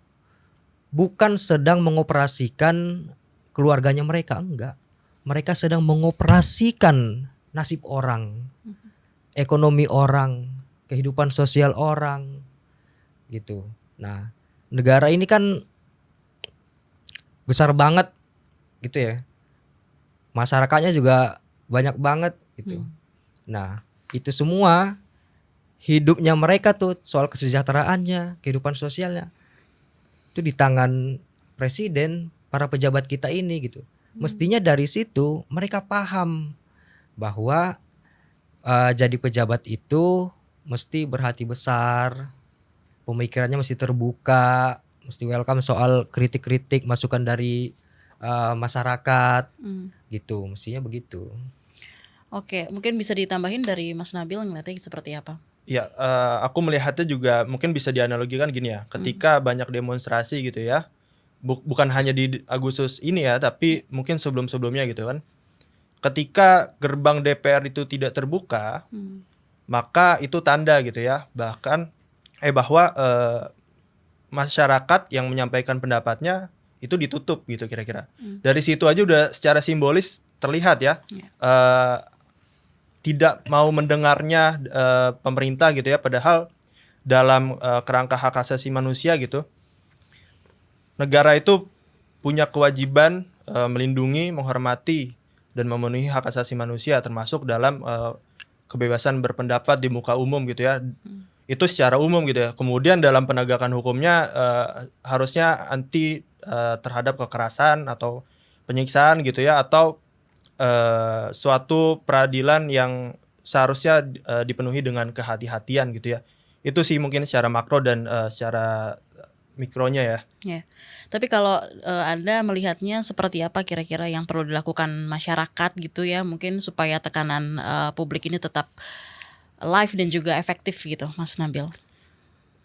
bukan sedang mengoperasikan keluarganya mereka, enggak. Mereka sedang mengoperasikan nasib orang, ekonomi orang, kehidupan sosial orang gitu. Nah, negara ini kan besar banget gitu ya. Masyarakatnya juga banyak banget gitu. Nah, itu semua hidupnya mereka tuh soal kesejahteraannya, kehidupan sosialnya itu di tangan presiden, para pejabat kita ini gitu. Mestinya dari situ mereka paham bahwa jadi pejabat itu mesti berhati besar, pemikirannya mesti terbuka, mesti welcome soal kritik-kritik, masukan dari masyarakat gitu, mestinya begitu. Oke, mungkin bisa ditambahin dari Mas Nabil ngeliatnya seperti apa? Ya, aku melihatnya juga mungkin bisa dianalogikan gini ya. Ketika banyak demonstrasi gitu ya, bukan hanya di Agustus ini ya, tapi mungkin sebelum-sebelumnya gitu kan. Ketika gerbang DPR itu tidak terbuka, maka itu tanda gitu ya, bahwa masyarakat yang menyampaikan pendapatnya itu ditutup gitu kira-kira. Dari situ aja udah secara simbolis terlihat ya. Tidak mau mendengarnya pemerintah gitu ya, padahal dalam kerangka hak asasi manusia gitu, negara itu punya kewajiban melindungi, menghormati dan memenuhi hak asasi manusia, termasuk dalam kebebasan berpendapat di muka umum gitu ya. Itu secara umum gitu ya. Kemudian dalam penegakan hukumnya harusnya anti terhadap kekerasan atau penyiksaan gitu ya, atau suatu peradilan yang seharusnya dipenuhi dengan kehati-hatian gitu ya. Itu sih mungkin secara makro dan secara mikronya ya. Ya. Tapi kalau Anda melihatnya seperti apa kira-kira yang perlu dilakukan masyarakat gitu ya, mungkin supaya tekanan publik ini tetap live dan juga efektif gitu, Mas Nabil?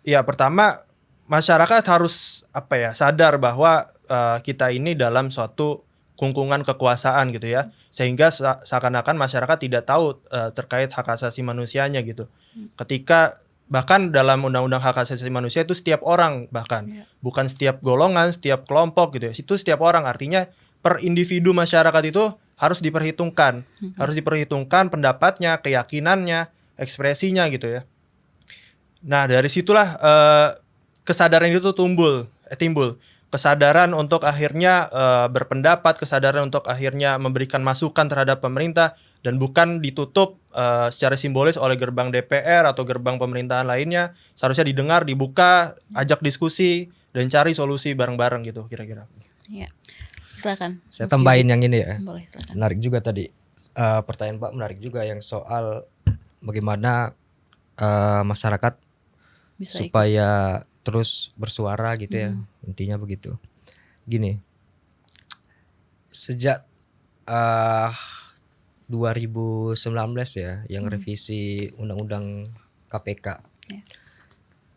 Ya, pertama masyarakat harus sadar bahwa kita ini dalam suatu kungkungan kekuasaan gitu ya, sehingga seakan-akan masyarakat tidak tahu terkait hak asasi manusianya gitu. Ketika bahkan dalam undang-undang hak asasi manusia itu setiap orang, bahkan bukan setiap golongan, setiap kelompok gitu ya, itu setiap orang, artinya per individu masyarakat itu harus diperhitungkan, harus diperhitungkan pendapatnya, keyakinannya, ekspresinya gitu ya. Nah, dari situlah kesadaran itu timbul. Kesadaran untuk akhirnya berpendapat, kesadaran untuk akhirnya memberikan masukan terhadap pemerintah, dan bukan ditutup secara simbolis oleh gerbang DPR atau gerbang pemerintahan lainnya. Seharusnya didengar, dibuka, ajak diskusi, dan cari solusi bareng-bareng gitu kira-kira. Ya, silakan. Saya tambahin yang ini ya. Boleh, silakan. Menarik juga tadi pertanyaan Pak, menarik juga yang soal bagaimana masyarakat Bisa supaya terus bersuara gitu ya. Intinya begitu. Gini, sejak 2019 ya yang revisi undang-undang KPK,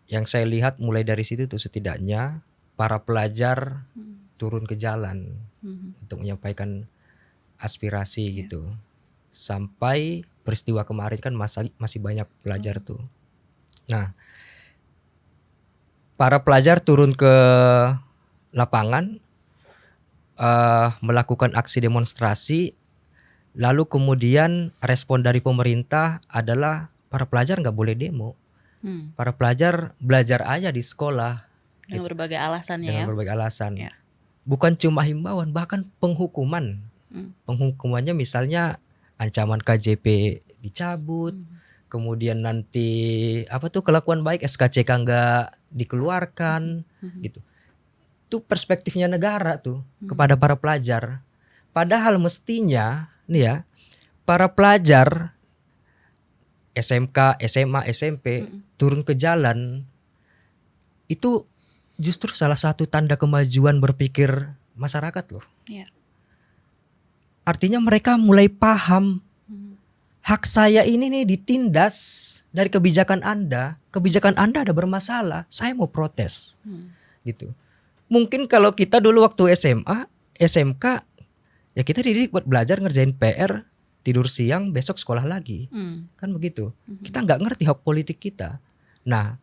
yang saya lihat mulai dari situ tuh setidaknya para pelajar turun ke jalan untuk menyampaikan aspirasi gitu. Sampai peristiwa kemarin kan masih banyak pelajar tuh. Nah, para pelajar turun ke lapangan melakukan aksi demonstrasi, lalu kemudian respon dari pemerintah adalah para pelajar nggak boleh demo, para pelajar belajar aja di sekolah Dengan berbagai alasannya dengan ya. berbagai alasan. Ya. Bukan cuma himbauan, bahkan penghukuman. Penghukumannya misalnya ancaman KJP dicabut, kemudian nanti kelakuan baik SKCK nggak dikeluarkan, gitu. Itu perspektifnya negara tuh kepada para pelajar. Padahal mestinya nih ya, para pelajar SMK, SMA, SMP turun ke jalan itu justru salah satu tanda kemajuan berpikir masyarakat loh. Ya. Artinya mereka mulai paham hak saya ini nih ditindas dari kebijakan Anda ada bermasalah, saya mau protes. Gitu. Mungkin kalau kita dulu waktu SMA, SMK, ya kita dididik buat belajar ngerjain PR, tidur siang, besok sekolah lagi. Kan begitu. Kita nggak ngerti hak politik kita. Nah,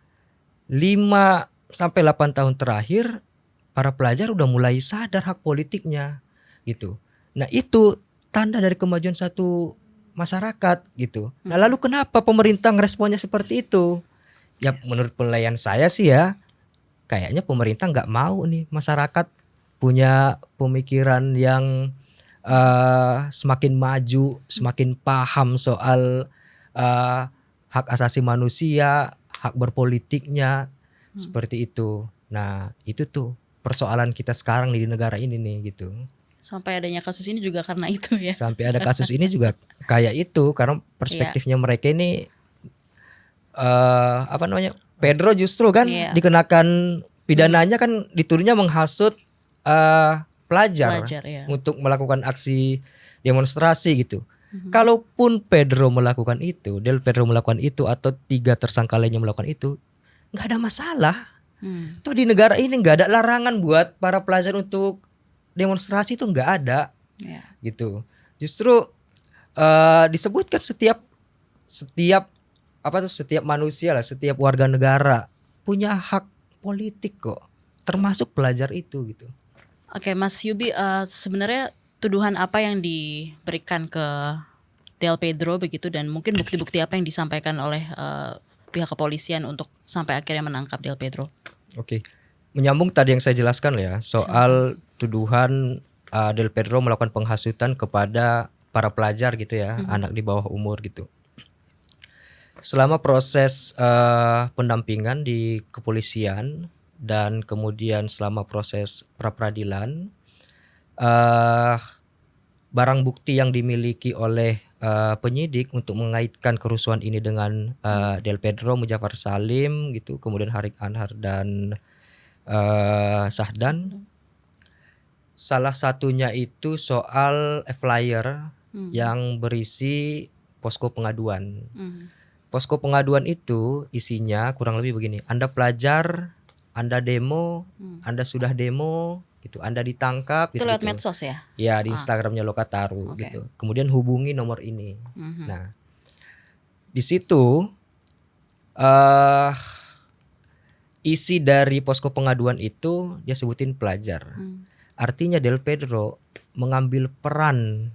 5 sampai 8 tahun terakhir para pelajar udah mulai sadar hak politiknya gitu. Nah, itu tanda dari kemajuan satu masyarakat gitu. Nah, lalu kenapa pemerintah ngeresponnya seperti itu? Ya menurut penilaian saya sih ya, kayaknya pemerintah nggak mau nih masyarakat punya pemikiran yang semakin maju, semakin paham soal hak asasi manusia, hak berpolitiknya, seperti itu. Nah, itu tuh persoalan kita sekarang di negara ini nih gitu. Sampai adanya kasus ini juga karena itu ya. Sampai ada kasus ini juga kayak itu karena perspektifnya mereka ini Pedro justru kan dikenakan pidananya kan dituduhnya menghasut pelajar ya. untuk melakukan aksi demonstrasi gitu. Kalaupun Pedro melakukan itu, Del Pedro melakukan itu atau 3 tersangka lainnya melakukan itu, nggak ada masalah. Toh di negara ini nggak ada larangan buat para pelajar untuk demonstrasi, itu nggak ada, gitu. Justru disebutkan setiap manusia lah, setiap warga negara punya hak politik kok, termasuk pelajar itu gitu. Oke, Mas Yubi, sebenarnya tuduhan apa yang diberikan ke Del Pedro begitu, dan mungkin bukti-bukti apa yang disampaikan oleh pihak kepolisian untuk sampai akhirnya menangkap Del Pedro? Oke, menyambung tadi yang saya jelaskan ya soal tuduhan Del Pedro melakukan penghasutan kepada para pelajar gitu ya, anak di bawah umur gitu. Selama proses pendampingan di kepolisian dan kemudian selama proses pra-peradilan, barang bukti yang dimiliki oleh penyidik untuk mengaitkan kerusuhan ini dengan Del Pedro, Mujafar Salim gitu, kemudian Harik Anhar dan Sahdan. Salah satunya itu soal flyer yang berisi posko pengaduan. Posko pengaduan itu isinya kurang lebih begini: Anda pelajar, Anda demo, Anda sudah demo, gitu, Anda ditangkap. Itu lewat medsos ya? Ya, di Instagramnya Lokataru gitu. Kemudian hubungi nomor ini. Nah, di situ isi dari posko pengaduan itu dia sebutin pelajar. Artinya Del Pedro mengambil peran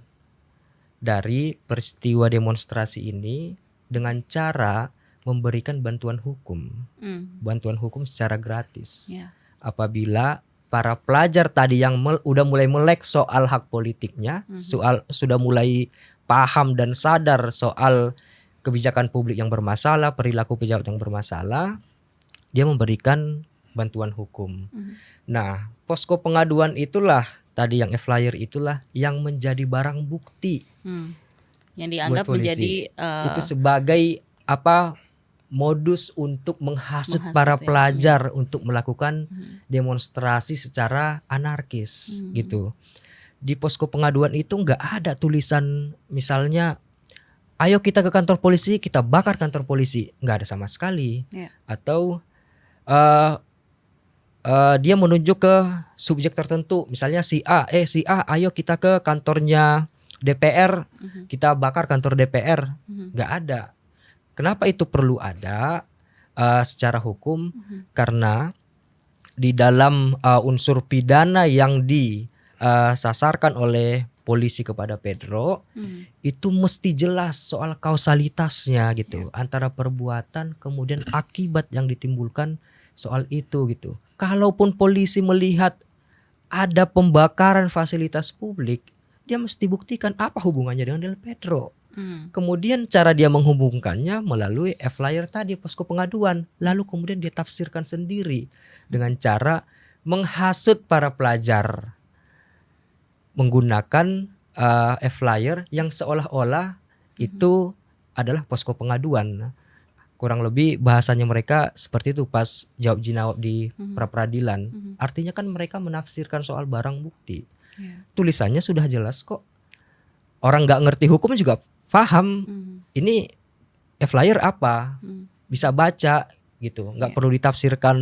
dari peristiwa demonstrasi ini dengan cara memberikan bantuan hukum. Bantuan hukum secara gratis. Apabila para pelajar tadi yang udah mulai melek soal hak politiknya, sudah mulai paham dan sadar soal kebijakan publik yang bermasalah, perilaku pejabat yang bermasalah, dia memberikan bantuan hukum. Nah, posko pengaduan itulah tadi yang flyer itulah yang menjadi barang bukti. Yang dianggap menjadi itu sebagai modus untuk menghasut para pelajar untuk melakukan demonstrasi secara anarkis gitu. Di posko pengaduan itu nggak ada tulisan misalnya ayo kita ke kantor polisi, kita bakar kantor polisi, nggak ada sama sekali. Atau dia menunjuk ke subjek tertentu, misalnya si A ayo kita ke kantornya DPR, kita bakar kantor DPR, nggak ada. Kenapa itu perlu ada secara hukum? Karena di dalam unsur pidana yang disasarkan oleh polisi kepada Pedro itu mesti jelas soal kausalitasnya gitu antara perbuatan kemudian akibat yang ditimbulkan soal itu gitu. Kalaupun polisi melihat ada pembakaran fasilitas publik, dia mesti buktikan apa hubungannya dengan Del Pedro. Kemudian cara dia menghubungkannya melalui flyer tadi, posko pengaduan. Lalu kemudian dia tafsirkan sendiri dengan cara menghasut para pelajar menggunakan flyer yang seolah-olah itu adalah posko pengaduan. Kurang lebih bahasanya mereka seperti itu pas jawab jinawab di pra-peradilan. Artinya kan mereka menafsirkan soal barang bukti. Tulisannya sudah jelas kok. Orang nggak ngerti hukum juga paham. Ini flyer apa? Bisa baca gitu. Nggak perlu ditafsirkan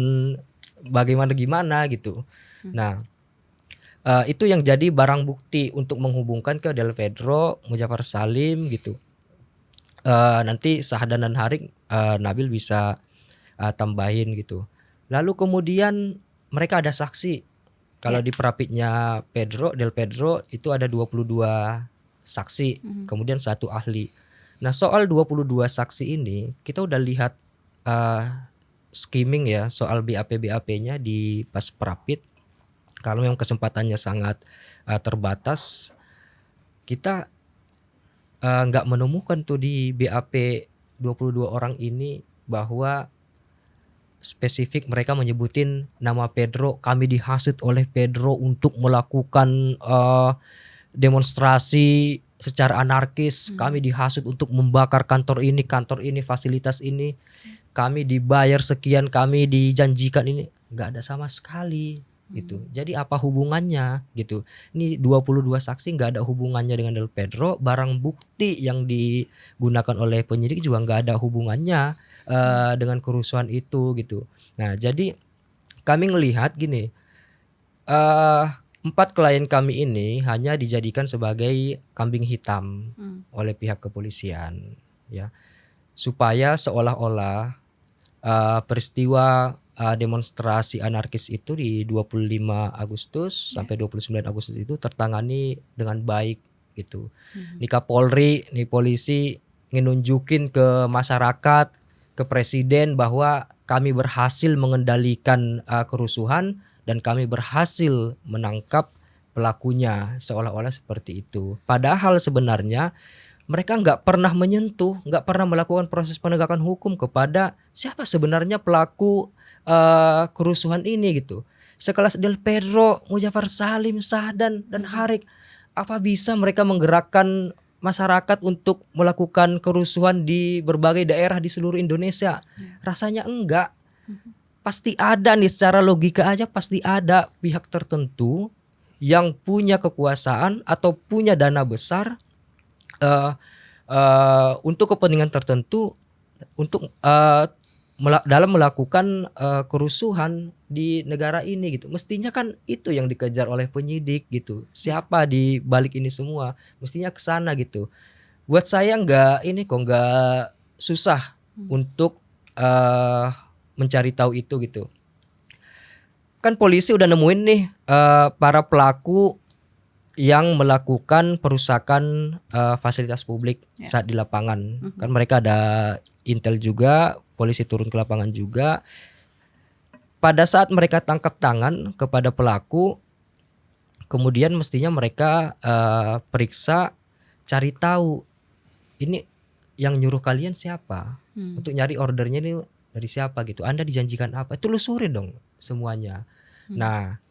bagaimana gimana gitu. Nah, itu yang jadi barang bukti untuk menghubungkan ke Del Pedro, Muzafar Salim gitu. Nanti Sahdan dan Harik Nabil bisa tambahin gitu. Lalu kemudian mereka ada saksi. Kalau di perapitnya Del Pedro itu ada 22 saksi, kemudian 1 ahli. Nah, soal 22 saksi ini kita udah lihat skimming ya soal BAP-BAP-nya di pas perapit. Kalau yang kesempatannya sangat terbatas, kita nggak menemukan tuh di BAP 22 orang ini bahwa spesifik mereka menyebutin nama Pedro, kami dihasut oleh Pedro untuk melakukan demonstrasi secara anarkis, kami dihasut untuk membakar kantor ini, fasilitas ini, kami dibayar sekian, kami dijanjikan ini, nggak ada sama sekali gitu. Jadi apa hubungannya gitu? Ini 22 saksi nggak ada hubungannya dengan Del Pedro, barang bukti yang digunakan oleh penyidik juga nggak ada hubungannya dengan kerusuhan itu gitu. Nah, jadi kami ngelihat gini, 4 klien kami ini hanya dijadikan sebagai kambing hitam oleh pihak kepolisian ya, supaya seolah-olah peristiwa demonstrasi anarkis itu di 25 Agustus sampai 29 Agustus itu tertangani dengan baik gitu. Nih Kapolri, nih polisi ngenunjukin ke masyarakat, ke presiden bahwa kami berhasil mengendalikan kerusuhan dan kami berhasil menangkap pelakunya, seolah-olah seperti itu. Padahal sebenarnya mereka nggak pernah menyentuh, nggak pernah melakukan proses penegakan hukum kepada siapa sebenarnya pelaku kerusuhan ini gitu. Sekelas Del Pedro, Muzafar Salim, Sahdan dan Harik, apa bisa mereka menggerakkan masyarakat untuk melakukan kerusuhan di berbagai daerah di seluruh Indonesia? Rasanya enggak. Pasti ada nih, secara logika aja pasti ada pihak tertentu yang punya kekuasaan atau punya dana besar untuk kepentingan tertentu untuk dalam melakukan kerusuhan di negara ini gitu. Mestinya kan itu yang dikejar oleh penyidik gitu. Siapa di balik ini semua? Mestinya ke sana gitu. Buat saya nggak susah untuk mencari tahu itu gitu. Kan polisi udah nemuin nih para pelaku yang melakukan perusakan fasilitas publik saat di lapangan. Kan mereka ada intel juga, polisi turun ke lapangan juga. Pada saat mereka tangkap tangan kepada pelaku, kemudian mestinya mereka periksa, cari tahu ini yang nyuruh kalian siapa, untuk nyari ordernya ini dari siapa gitu. Anda dijanjikan apa? Telusurin dong semuanya. Nah,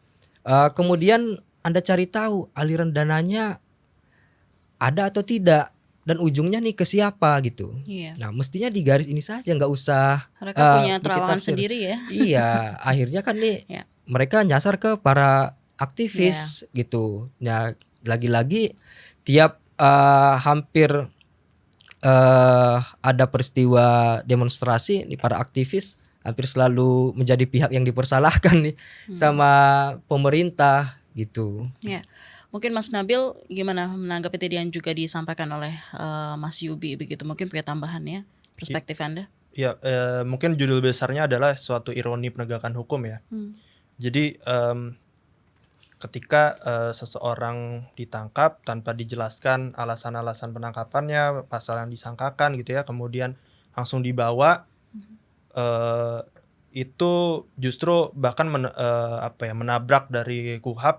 kemudian Anda cari tahu aliran dananya ada atau tidak dan ujungnya nih ke siapa gitu. Nah, mestinya di garis ini saja, nggak usah mereka punya terawangan sendiri ya. Iya, akhirnya kan nih mereka nyasar ke para aktivis gitu. Nah, lagi-lagi tiap hampir ada peristiwa demonstrasi nih, para aktivis hampir selalu menjadi pihak yang dipersalahkan nih sama pemerintah gitu. Ya, mungkin Mas Nabil gimana menanggapi tadi yang juga disampaikan oleh Mas Yubi begitu? Mungkin punya tambahan ya perspektif Anda? Ya, mungkin judul besarnya adalah suatu ironi penegakan hukum ya. Jadi ketika seseorang ditangkap tanpa dijelaskan alasan-alasan penangkapannya, pasal yang disangkakan gitu ya, kemudian langsung dibawa, itu justru bahkan menabrak dari KUHP,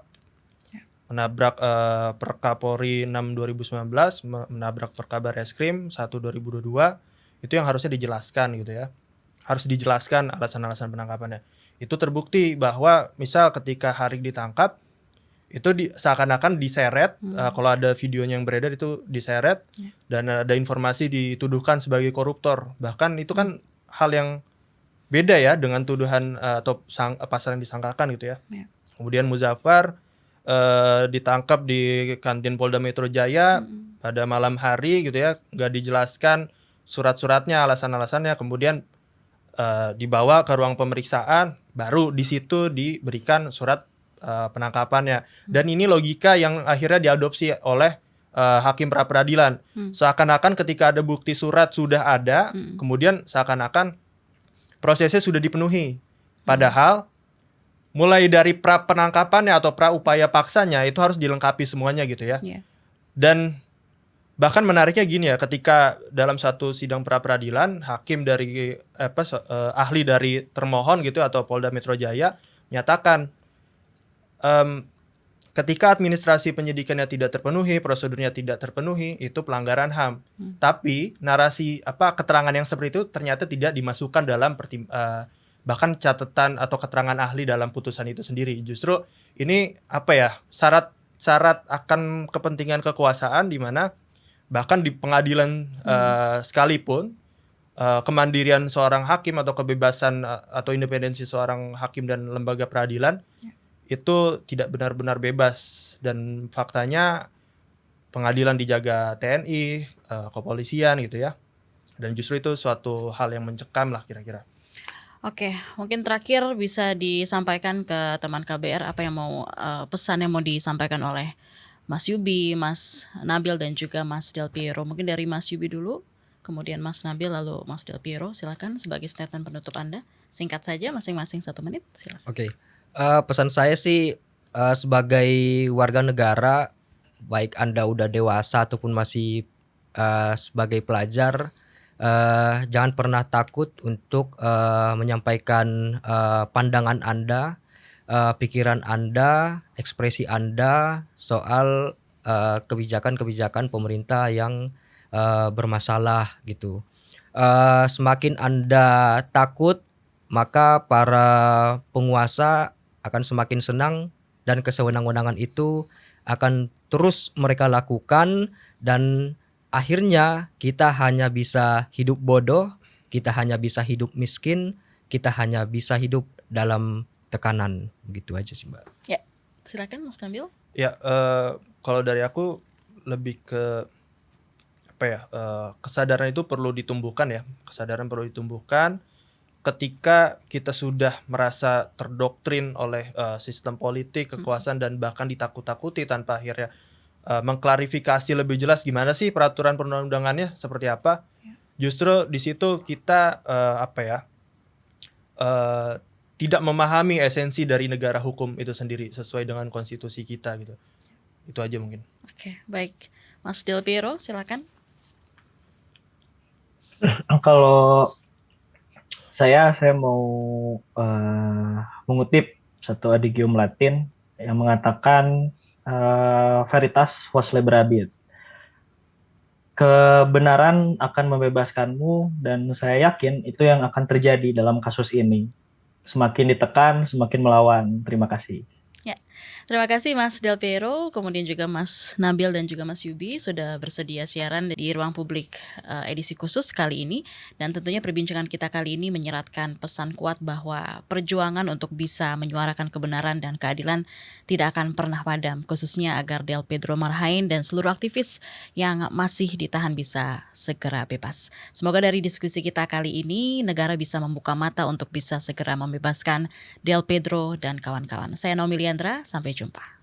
menabrak Perka Polri 6 2019, menabrak Perka Barreskrim 1 2022. Itu yang harusnya dijelaskan gitu ya. Harus dijelaskan alasan-alasan penangkapannya. Itu terbukti bahwa misal ketika Harik ditangkap, itu seakan-akan diseret, kalau ada videonya yang beredar itu diseret, dan ada informasi dituduhkan sebagai koruptor. Bahkan itu kan hal yang beda ya dengan tuduhan atau pasal yang disangkakan gitu ya. Kemudian Muzaffar ditangkap di kantin Polda Metro Jaya pada malam hari gitu ya, nggak dijelaskan surat-suratnya, alasan-alasannya, kemudian dibawa ke ruang pemeriksaan, baru di situ diberikan surat penangkapannya. Dan ini logika yang akhirnya diadopsi oleh hakim pra peradilan. Seakan-akan ketika ada bukti surat sudah ada, kemudian seakan-akan prosesnya sudah dipenuhi. Padahal mulai dari pra penangkapannya atau pra upaya paksanya itu harus dilengkapi semuanya gitu ya. Dan bahkan menariknya gini ya, ketika dalam satu sidang pra peradilan, hakim dari ahli dari termohon gitu atau Polda Metro Jaya menyatakan ketika administrasi penyidikannya tidak terpenuhi, prosedurnya tidak terpenuhi, itu pelanggaran HAM. Tapi narasi keterangan yang seperti itu ternyata tidak dimasukkan dalam bahkan catatan atau keterangan ahli dalam putusan itu sendiri. Justru ini syarat akan kepentingan kekuasaan, di mana bahkan di pengadilan sekalipun kemandirian seorang hakim atau kebebasan atau independensi seorang hakim dan lembaga peradilan itu tidak benar-benar bebas, dan faktanya pengadilan dijaga TNI, kepolisian gitu ya, dan justru itu suatu hal yang mencekam lah kira-kira. Oke, mungkin terakhir bisa disampaikan ke teman KBR apa yang pesan yang mau disampaikan oleh Mas Yubi, Mas Nabil dan juga Mas Del Piero. Mungkin dari Mas Yubi dulu, kemudian Mas Nabil, lalu Mas Del Piero. Silakan sebagai statement penutup Anda. Singkat saja, masing-masing 1 menit. Silakan. Oke. Pesan saya sih sebagai warga negara, baik Anda udah dewasa ataupun masih sebagai pelajar, jangan pernah takut untuk menyampaikan pandangan Anda, pikiran Anda, ekspresi Anda soal kebijakan-kebijakan pemerintah yang bermasalah gitu. Semakin Anda takut, maka para penguasa akan semakin senang, dan kesewenang-wenangan itu akan terus mereka lakukan, dan akhirnya kita hanya bisa hidup bodoh, kita hanya bisa hidup miskin, kita hanya bisa hidup dalam tekanan. Gitu aja sih, Mbak. Ya, silakan Mas Nabil. Ya, kalau dari aku lebih ke kesadaran itu perlu ditumbuhkan ya. Kesadaran perlu ditumbuhkan ketika kita sudah merasa terdoktrin oleh sistem politik, kekuasaan, dan bahkan ditakut-takuti tanpa akhirnya mengklarifikasi lebih jelas gimana sih peraturan perundang-undangannya seperti apa. Justru di situ kita tidak memahami esensi dari negara hukum itu sendiri sesuai dengan konstitusi kita gitu. Itu aja mungkin. Oke, baik. Mas Del Piero, silakan. Kalau saya mau mengutip satu adigium Latin yang mengatakan veritas vos liberabit. Kebenaran akan membebaskanmu, dan saya yakin itu yang akan terjadi dalam kasus ini. Semakin ditekan, semakin melawan. Terima kasih. Ya, terima kasih Mas Del Piero, kemudian juga Mas Nabil dan juga Mas Yubi sudah bersedia siaran di Ruang Publik edisi khusus kali ini. Dan tentunya perbincangan kita kali ini menyeratkan pesan kuat bahwa perjuangan untuk bisa menyuarakan kebenaran dan keadilan tidak akan pernah padam, khususnya agar Del Pedro Marhain dan seluruh aktivis yang masih ditahan bisa segera bebas. Semoga dari diskusi kita kali ini negara bisa membuka mata untuk bisa segera membebaskan Del Pedro dan kawan-kawan. Saya Naomi Liandra, sampai jumpa.